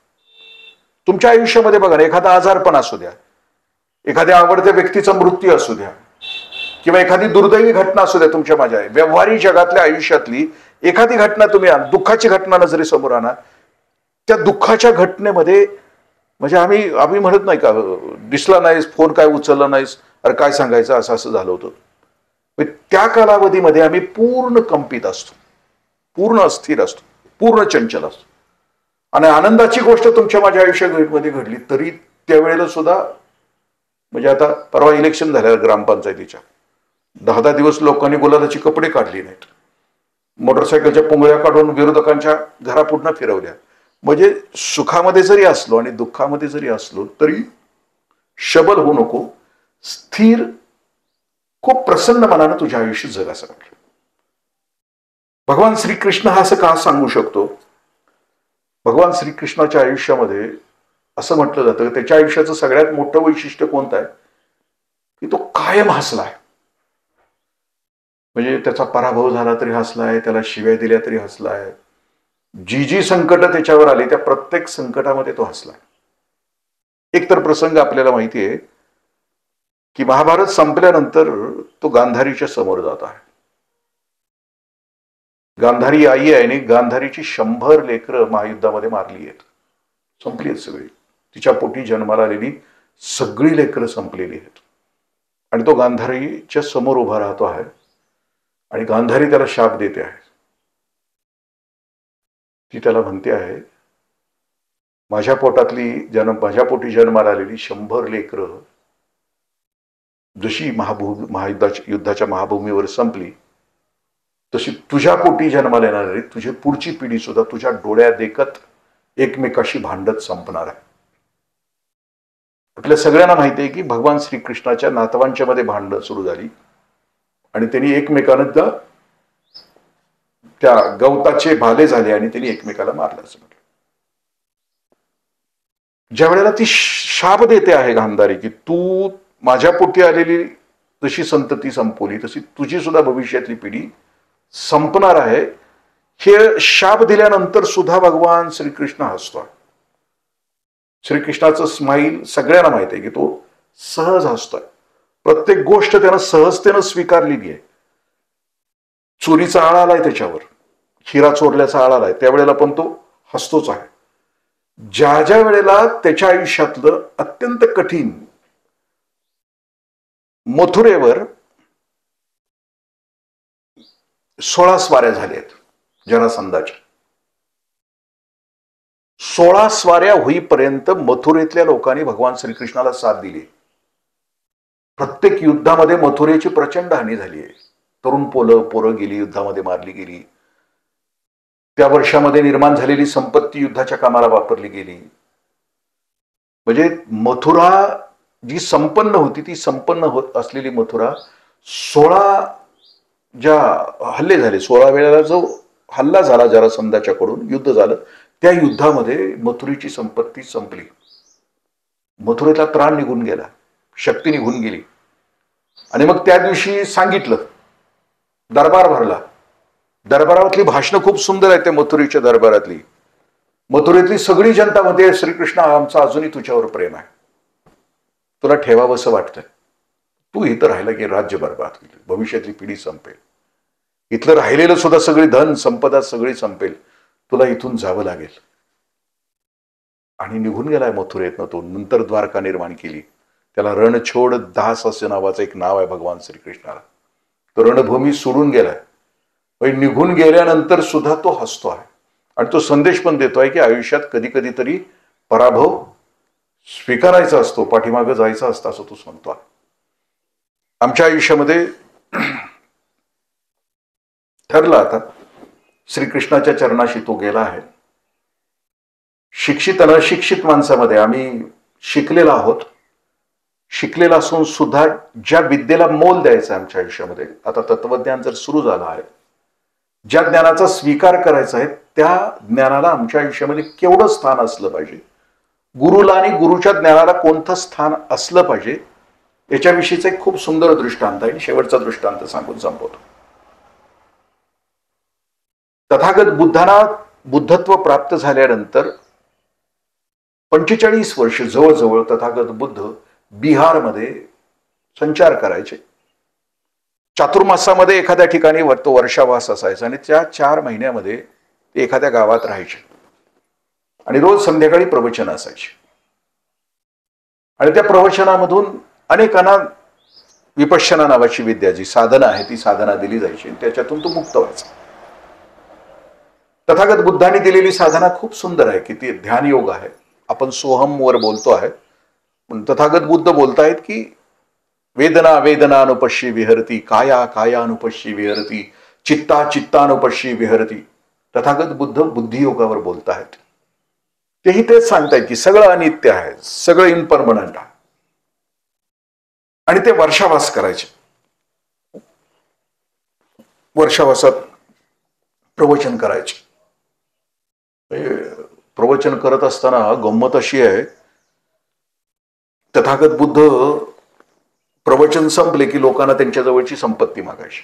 तुमच्या आयुष्यामध्ये बघा ना, एखादा आजारपण असू द्या, एखाद्या आवडत्या व्यक्तीचा मृत्यू असू द्या किंवा एखादी दुर्दैवी घटना असू द्या, तुमच्या माझ्या व्यवहारिक जगातल्या आयुष्यातली एखादी घटना तुम्ही दुःखाची घटना नजरे समोर आणा. त्या दुःखाच्या घटनेमध्ये म्हणजे आम्ही म्हणत नाही का, दिसला नाहीस, फोन काय उचलला नाहीस, अरे काय सांगायचं, असं असं झालं होतं. त्या कालावधीमध्ये आम्ही पूर्ण कंपित असतो, पूर्ण अस्थिर असतो, पूर्ण चंचल असतो. आणि आनंदाची गोष्ट तुमच्या माझ्या आयुष्यामध्ये घडली तरी त्यावेळेला सुद्धा म्हणजे आता परवा इलेक्शन झाल्या ग्रामपंचायतीच्या 10-10 दिवस लोकांनी गुलालाची कपडे काढली नाहीत, मोटरसायकलच्या पोंगळ्या काढून विरोधकांच्या घरापुढनं फिरवल्या. म्हणजे सुखामध्ये जरी असलो आणि दुःखामध्ये जरी असलो तरी शबल होऊ नको, स्थिर, खूप प्रसन्न मनानं तुझ्या आयुष्य जग असं वाटलं. भगवान श्रीकृष्ण हा असं का सांगू शकतो? भगवान श्रीकृष्णाच्या आयुष्यामध्ये असं म्हटलं जातं की त्याच्या आयुष्याचं सगळ्यात मोठं वैशिष्ट्य कोणतं आहे की तो कायम हसलाय. म्हणजे त्याचा पराभव झाला तरी हसलाय, त्याला शिव्या दिल्या तरी हसलाय, जी जी संकट त्याच्यावर आली त्या प्रत्येक संकटामध्ये तो हसलाय. एक तर प्रसंग आपल्याला माहिती आहे की महाभारत संपल्यानंतर तो गांधारीच्या समोर जात आहे. गांधारी आई आहे आणि गांधारीची 100 लेकरं महायुद्धामध्ये मारली आहेत, संपली आहेत सगळी. तिच्या पोटी जन्माला आलेली सगळी लेकरं संपलेली आहेत. आणि तो गांधारीच्या समोर उभा राहतो आहे आणि गांधारी त्याला शाप देते आहे. ती त्याला म्हणते आहे, माझ्या पोटी जन्माला आलेली 100 लेकरं जशी युद्धाच्या महाभूमीवर संपली तशी तुझ्या पोटी जन्माला येणारी तुझी पुढची पिढी सुद्धा तुझ्या डोळ्या देखत एकमेकाशी भांडत संपणार आहे. आपल्या सगळ्यांना माहिती आहे की भगवान श्रीकृष्णाच्या नातवांच्या मध्ये भांडणं सुरू झाली आणि त्यांनी एकमेकांना त्या गवताचे भाले झाले आणि त्यांनी एकमेकाला मारलं असं म्हटलं. ज्या वेळेला ती शाप देते आहे गांधारी की तू माझ्या पोटी आलेली जशी संतती संपवली तशी तुझी सुद्धा भविष्यातली पिढी संपणार आहे, हे शाप दिल्यानंतर सुद्धा भगवान श्रीकृष्ण हसतोय. श्रीकृष्णाचं स्माईल सगळ्यांना माहिती आहे की तो सहज हसतोय. प्रत्येक गोष्ट त्यानं सहजतेनं स्वीकारलेली आहे. चोरीचा आळा आलाय त्याच्यावर, हिरा चोरल्याचा आळा आलाय, त्यावेळेला पण तो हसतोच आहे. ज्या ज्या वेळेला त्याच्या आयुष्यातलं अत्यंत कठीण मथुरेवर 16 स्वाऱ्या झाल्या आहेत जरासंधाच्या, 16 स्वाऱ्या होईपर्यंत मथुरेतल्या लोकांनी भगवान श्रीकृष्णाला साथ दिली. प्रत्येक युद्धामध्ये मथुरेची प्रचंड हानी झाली आहे. तरुण पोरं गेली, युद्धामध्ये मारली गेली. त्या वर्षामध्ये निर्माण झालेली संपत्ती युद्धाच्या कामाला वापरली गेली. म्हणजे मथुरा जी संपन्न होती ती संपन्न होत असलेली मथुरा 16 ज्या हल्ले झाले, 16 वेळेला जो हल्ला झाला जरासंधाच्याकडून, युद्ध झालं, त्या युद्धामध्ये मथुरेची संपत्ती संपली. मथुरेतला त्राण निघून गेला, शक्ती निघून गेली. आणि मग त्या दिवशी सांगितलं, दरबार भरला. दरबारातली भाषणं खूप सुंदर आहेत त्या मथुरेच्या दरबारातली. मथुरेतली सगळी जनता म्हणते, श्रीकृष्ण आमचं अजूनही तुझ्यावर प्रेम आहे, तुला ठेवावंसं वाटतंय, तू इथं राहिला की राज्य बरबाद होईल, भविष्यातली पिढी संपेल, इथलं राहिलेलं सुद्धा सगळी धन संपदा सगळी संपेल, तुला इथून जावं लागेल. आणि निघून गेलाय मथुरेतनं तो. नंतर द्वारका निर्माण केली. त्याला रणछोड दास असे नावाचं एक नाव आहे भगवान श्रीकृष्णाला. तो रणभूमी सोडून गेलाय, पण निघून गेल्यानंतर सुद्धा तो हसतो आहे. आणि तो संदेश पण देतोय की आयुष्यात कधी कधी तरी पराभव स्वीकारायचा असतो, पाठीमागं जायचं असतं, असं तो सांगतो. आमच्या आयुष्यामध्ये ठरलं आता श्रीकृष्णाच्या चरणाशी तो गेला आहे. शिक्षित अनशिक्षित माणसामध्ये आम्ही शिकलेला आहोत. शिकलेला असून सुद्धा ज्या विद्येला मोल द्यायचा आमच्या आयुष्यामध्ये, आता तत्वज्ञान जर सुरू झालं आहे, ज्या ज्ञानाचा स्वीकार करायचा आहे त्या ज्ञानाला आमच्या आयुष्यामध्ये केवढं स्थान असलं पाहिजे, गुरुला आणि गुरुच्या ज्ञानाला कोणतं स्थान असलं पाहिजे, याच्याविषयीचा एक खूप सुंदर दृष्टांत आहे. शेवटचा दृष्टांत सांगून संपवतो. तथागत बुद्धांना बुद्धत्व प्राप्त झाल्यानंतर 45 वर्ष जवळजवळ तथागत बुद्ध बिहारमध्ये संचार करायचे. चातुर्मासामध्ये एखाद्या ठिकाणी तो वर्षावास असायचा आणि त्या 4 महिन्यामध्ये ते एखाद्या गावात राहायचे आणि रोज संध्याकाळी प्रवचन असायचे. आणि त्या प्रवचनामधून अनेकांना विपश्यना नावाची विद्या, जी साधना आहे, ती साधना दिली जायची. त्याच्यातून तो मुक्त व्हायचा. तथागत बुद्धांनी दिलेली साधना खूप सुंदर आहे की ती ध्यान योग आहे. आपण सोहम वर बोलतो आहे, पण तथागत बुद्ध बोलतायत की वेदना वेदनानुपश्यी विहरती, काया कायानुपश्यी विहरती, चित्ता चित्तानुपश्यी विहरती. तथागत बुद्ध बुद्धियोगावर बोलत आहेत. तेही तेच सांगतायत की सगळं अनित्य आहे, सगळं इम्परमनंट आहे. आणि ते वर्षावास करायचे. वर्षावासात प्रवचन करायचे. प्रवचन करत असताना गंमत अशी आहे, तथागत बुद्ध प्रवचन संपले की लोकांना त्यांच्या जवळची संपत्ती मागायची,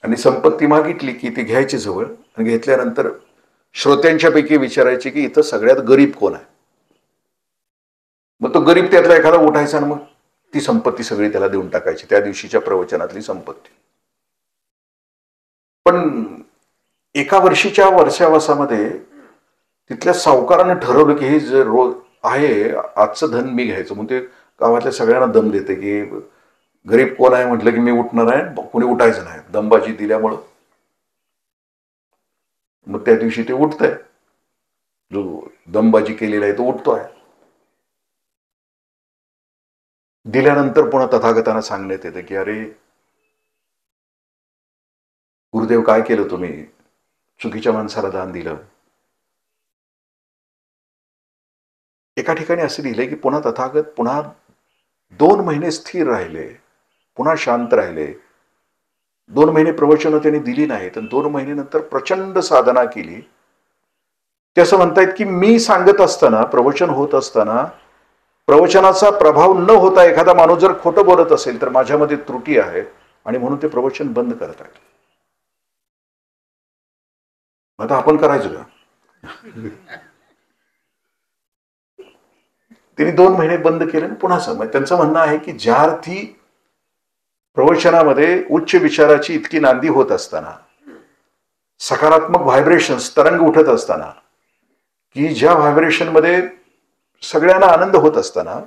आणि संपत्ती मागितली की ती घ्यायची जवळ, आणि घेतल्यानंतर श्रोत्यांच्या पैकी विचारायचे की इथं सगळ्यात गरीब कोण आहे. मग तो गरीब त्यातला एखादा उठायचा आणि मग ती संपत्ती सगळी त्याला देऊन टाकायची, त्या दिवशीच्या प्रवचनातली संपत्ती. पण एका वर्षीच्या वर्षावासामध्ये तिथल्या सावकारानं ठरवलं की हे जे रोज आहे आजचं धन मी घ्यायचं, म्हणून ते गावातल्या सगळ्यांना दम देते की गरीब कोण आहे म्हटलं की मी उठणार आहे, कोणी उठायचं नाही. दमबाजी दिल्यामुळं मग त्या दिवशी ते उठतंय, जो दमबाजी केलेला आहे तो उठतोय. दिल्यानंतर पुन्हा तथागतांना सांगण्यात येतं की अरे गुरुदेव काय केलं तुम्ही, चुकीच्या माणसाला दान दिलं. एका ठिकाणी असं लिहिलंय की पुन्हा तथागत पुन्हा 2 महिने स्थिर राहिले, पुन्हा शांत राहिले. 2 महिने प्रवचनं त्यांनी दिली नाहीत, 2 महिन्यानंतर प्रचंड साधना केली. ते असं म्हणतायत की मी सांगत असताना, प्रवचन होत असताना प्रवचनाचा प्रभाव न होता एखादा माणूस जर खोटं बोलत असेल तर माझ्यामध्ये त्रुटी आहे, आणि म्हणून ते प्रवचन बंद करत आहेत. आता आपण करायचं का? त्यांनी 2 महिने बंद केले आणि पुन्हा समय. त्यांचं म्हणणं आहे की ज्या अर्थी प्रवचनामध्ये उच्च विचाराची इतकी नांदी होत असताना, सकारात्मक व्हायब्रेशन्स तरंग उठत असताना, की ज्या व्हायब्रेशनमध्ये सगळ्यांना आनंद होत असताना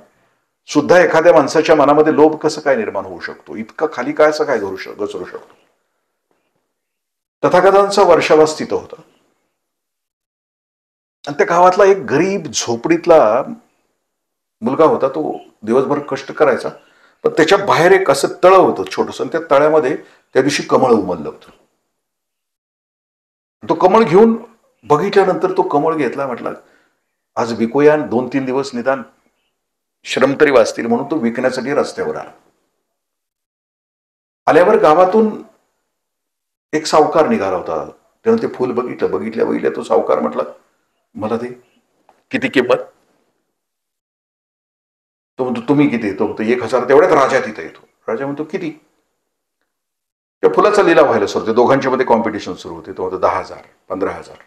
सुद्धा एखाद्या माणसाच्या मनामध्ये लोभ कसं काय निर्माण होऊ शकतो, इतकं खाली काय असं काय घसरू शकतो. तथागतांचा वर्षावास तिथं होता, आणि त्या गावातला एक गरीब झोपडीतला मुलगा होता. तो दिवसभर कष्ट करायचा, पण त्याच्या बाहेर एक असं तळ होतं छोटंसं, आणि त्या तळ्यामध्ये त्या दिवशी कमळ उमललं होतं. तो कमळ घेऊन बघितल्यानंतर तो कमळ घेतला, म्हटला आज विकूया, 2-3 दिवस निदान श्रम तरी वाचतील, म्हणून तो विकण्यासाठी रस्त्यावर आला. आल्यावर गावातून एक सावकार निघाला होता. त्यानं ते फुल बघितल्या तो सावकार म्हटला मला ते किती किंमत. तो म्हणतो तुम्ही किती. तो म्हणतो 1000. तेवढ्यात राजा तिथे येतो. राजा म्हणतो किती. त्या फुलाचा लिलाव व्हायला सुरू होते, दोघांच्या मध्ये कॉम्पिटिशन सुरू होते. तो म्हणतो 10,000, 15,000.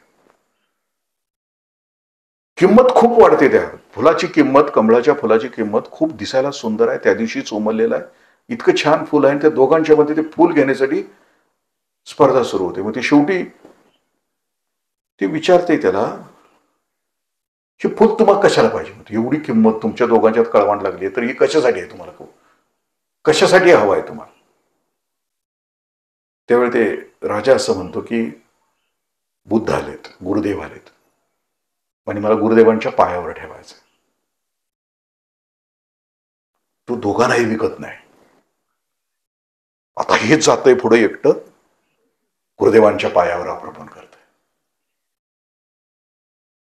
किंमत खूप वाढते. त्या फुलाची किंमत, कमळाच्या फुलाची किंमत खूप दिसायला सुंदर आहे, त्या दिवशीच उमललेला आहे, इतकं छान फुल आहे. त्या दोघांच्या मध्ये ते फुल घेण्यासाठी स्पर्धा सुरू होते. मग ती शेवटी ती विचारते त्याला हे फुल तुम्हाला कशाला पाहिजे, एवढी किंमत तुमच्या दोघांच्यात कळवण लागली तर ही कशासाठी आहे तुम्हाला, कशासाठी हवं आहे तुम्हाला. त्यावेळी ते राजा असं म्हणतो की बुद्ध आलेत, गुरुदेव आलेत, आणि मला गुरुदेवांच्या पायावर ठेवायचं. तो दोघांनाही विकत नाही. आता हेच जातंय पुढे एकटं, गुरुदेवांच्या पायावर अर्पण करतंय.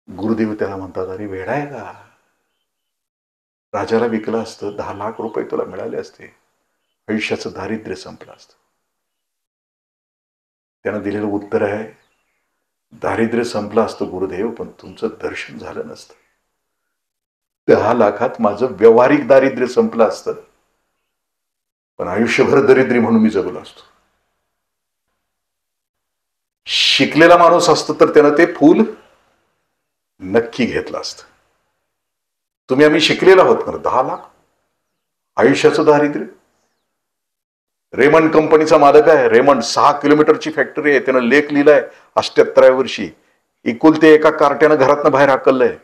गुरुदेव त्याला म्हणतात अरे वेडा आहे का, राजाला विकलं असतं 10 लाख रुपये तुला मिळाले असते, आयुष्याचं दारिद्र्य संपलं असतं. त्यानं दिलेलं उत्तर आहे दारिद्र्य संपलं असतं गुरुदेव, पण तुमचं दर्शन झालं नसतं. 10 लाखात माझं व्यावहारिक दारिद्र्य संपलं असतं, पण आयुष्यभर दरिद्री म्हणून मी जगलो असतो. शिकलेला माणूस असतो तर त्यानं ते फूल नक्की घेतलं असतं. तुम्ही आम्ही शिकलेला आहोत ना, 10 लाख आयुष्याचं दारिद्र्य. रेमंड कंपनीचा मालक आहे. रेमंड 6 किलोमीटरची फॅक्टरी आहे. त्यानं लेख लिहिलाय 78व्या वर्षी, एकुलते एका कार्ट्यानं घरातनं बाहेर हाकललंय.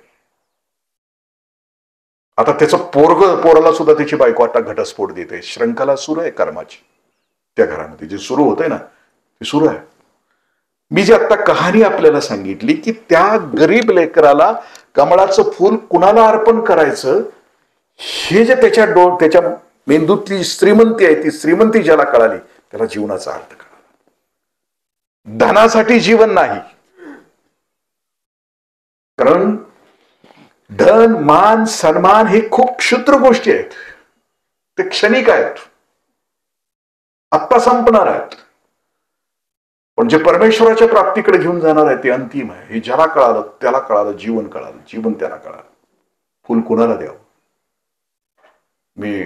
आता त्याचं पोराला सुद्धा त्याची बायको आता घटस्फोट देते. श्रंखला सुरू आहे कर्माची त्या घरामध्ये, जे सुरू होतंय ना ते सुरू आहे. मी जी आता कहाणी आपल्याला सांगितली की त्या गरीब लेकराला कमळाचं फूल कुणाला अर्पण करायचं हे जे त्याच्या मेंदूतली श्रीमंती आहे, ती श्रीमंती ज्याला कळाली त्याला जीवनाचा अर्थ कळाला. धनासाठी जीवन नाही, कारण धन मान सन्मान हे खूप क्षुद्र गोष्टी आहेत, ते क्षणिक आहेत, आत्ता संपणार आहेत. पण जे परमेश्वराच्या प्राप्तीकडे घेऊन जाणार आहे ते अंतिम आहे. हे ज्याला कळालं त्याला कळालं, जीवन कळालं, जीवन त्याला कळालं. फुल कुणाला द्यावं? मी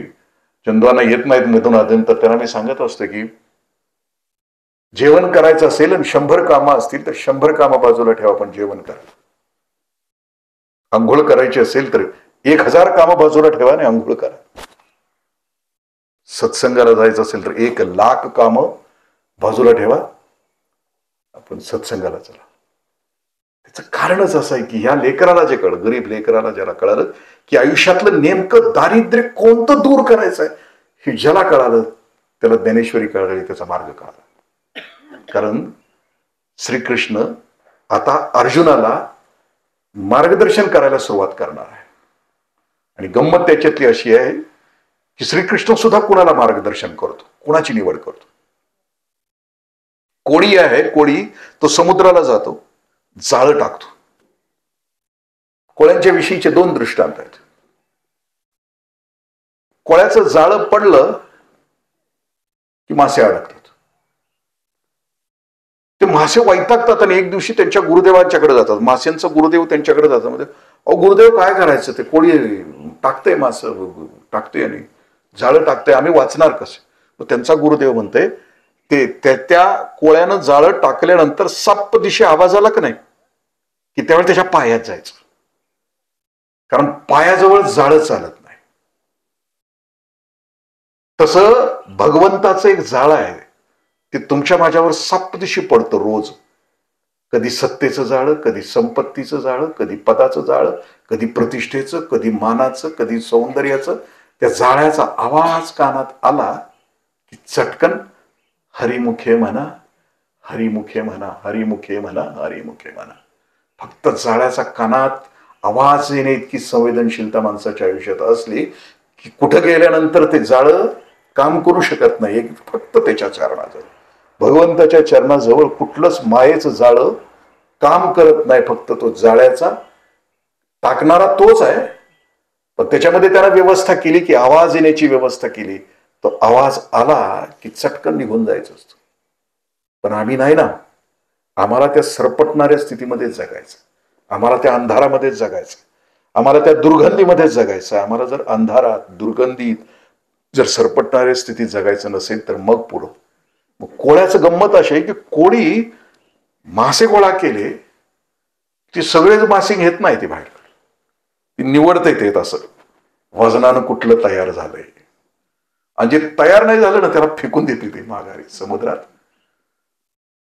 चंदवाना येत नाहीत मधून अजून, तर त्यांना मी सांगत असतो की जेवण करायचं असेल आणि 100 कामं असतील तर 100 कामं बाजूला ठेवा, पण जेवण करा. आंघोळ करायची असेल तर 1000 कामं बाजूला ठेवा आणि आंघोळ करा. सत्संगाला जायचं असेल तर 1,00,000 कामं बाजूला ठेवा, आपण सत्संगाला चला. त्याचं कारणच असं आहे की ह्या लेकराला जे कळलं, गरीब लेकराला ज्याला कळालं की आयुष्यातलं नेमकं दारिद्र्य कोणतं दूर करायचं आहे, हे ज्याला कळालं त्याला ज्ञानेश्वरी कळाली, त्याचा मार्ग कळाला. कारण श्रीकृष्ण आता अर्जुनाला मार्गदर्शन करायला सुरुवात करणार आहे. आणि गंमत त्याच्यातली अशी आहे की श्रीकृष्ण सुद्धा कुणाला मार्गदर्शन करतो, कुणाची निवड करतो. कोळी आहे, कोळी तो समुद्राला जातो, जाळं टाकतो. कोळ्यांच्या विषयीचे 2 दृष्टांत आहेत. कोळ्याचं जाळं पडलं की मासे अडकतात. ते मासे वैतागतात आणि एक दिवशी त्यांच्या गुरुदेवांच्याकडे जातात. माशांचं गुरुदेव त्यांच्याकडे जातात. म्हणजे अहो गुरुदेव काय करायचं, ते कोळी टाकतंय, मासं टाकतंय आणि जाळं टाकतंय, आम्ही वाचणार कसे? मग त्यांचा गुरुदेव म्हणते ते त्या कोळ्यानं जाळं टाकल्यानंतर सप्प दिशे आवाज आला का नाही की त्यावेळी त्याच्या पायात जायचं, कारण पायाजवळ जाळं चालत नाही. तसं भगवंताचं एक जाळं आहे, ते तुमच्या माझ्यावर सापदिशी पडतं रोज. कधी सत्तेचं जाळं, कधी संपत्तीचं जाळं, कधी पदाचं जाळं, कधी प्रतिष्ठेचं, कधी मानाचं, कधी सौंदर्याचं. त्या जाळ्याचा आवाज कानात आला की चटकन हरिमुखे म्हणा, हरिमुखे म्हणा, हरिमुखे म्हणा, हरिमुखे म्हणा. फक्त जाळ्याचा कानात आवाज येणे इतकी संवेदनशीलता माणसाच्या आयुष्यात असली की कुठं गेल्यानंतर ते जाळं काम करू शकत नाही. फक्त त्याच्या चरणाजवळ, भगवंताच्या चरणाजवळ कुठलंच मायेचं जाळं काम करत नाही. फक्त तो जाळ्याचा टाकणारा तोच आहे, पण त्याच्यामध्ये त्याला व्यवस्था केली की आवाज येण्याची व्यवस्था केली. तो आवाज आला की चटकन निघून जायचं असतं. पण आम्ही नाही ना, आम्हाला त्या सरपटणाऱ्या स्थितीमध्येच जगायचं, आम्हाला त्या अंधारामध्येच जगायचं, आम्हाला त्या दुर्गंधीमध्येच जगायचं. आम्हाला जर अंधारात, दुर्गंधीत, जर सरपटणाऱ्या स्थितीत जगायचं नसेल तर मग पुढं. मग कोळ्याचं गंमत अशी आहे की कोळी मासे गोळा केले की सगळेच मासे घेत नाही, ते बाहेर ती निवडता येत असं वजनानं कुठलं तयार झालंय, आणि जे तयार नाही झालं ना त्याला फेकून देते ते माघारी समुद्रात.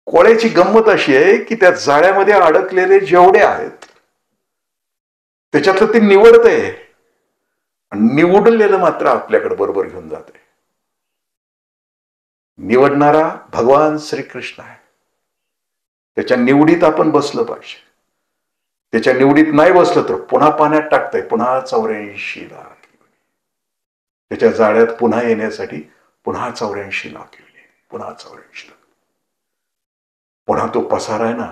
कोळ्याची गंमत अशी आहे की त्या जाळ्यामध्ये अडकलेले जेवढे आहेत त्याच्यातलं ते निवडतंय, निवडलेलं मात्र आपल्याकडे बरोबर घेऊन जाते. निवडणारा भगवान श्रीकृष्ण आहे. त्याच्या निवडीत आपण बसलं पाहिजे. त्याच्या निवडीत नाही बसलं तर पुन्हा पाण्यात टाकतंय, पुन्हा 84 लाख. त्याच्या जाळ्यात पुन्हा येण्यासाठी पुन्हा 84 लाख येणे, पुन्हा 84 लाख. पुन्हा तो पसारा आहे ना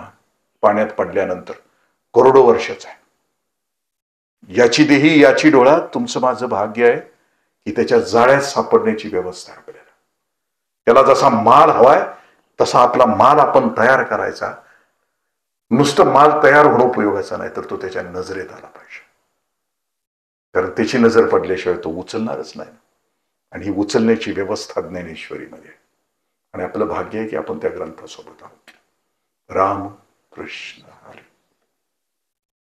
पाण्यात पडल्यानंतर करोडो वर्षाचा आहे. याची देही याची डोळा, तुमचं माझं भाग्य आहे की त्याच्या जाळ्यात सापडण्याची व्यवस्था आहे आपल्याला. त्याला जसा माल हवाय तसा आपला माल आपण तयार करायचा. नुसतं माल तयार होणं उपयोगाचा नाही, तर तो त्याच्या नजरेत आला पाहिजे. कारण त्याची नजर पडल्याशिवाय तो उचलणारच नाही. आणि ही उचलण्याची व्यवस्था ज्ञानेश्वरीमध्ये आहे. आणि आपलं भाग्य आहे की आपण त्या ग्रंथासोबत आहोत. राम कृष्ण हरी.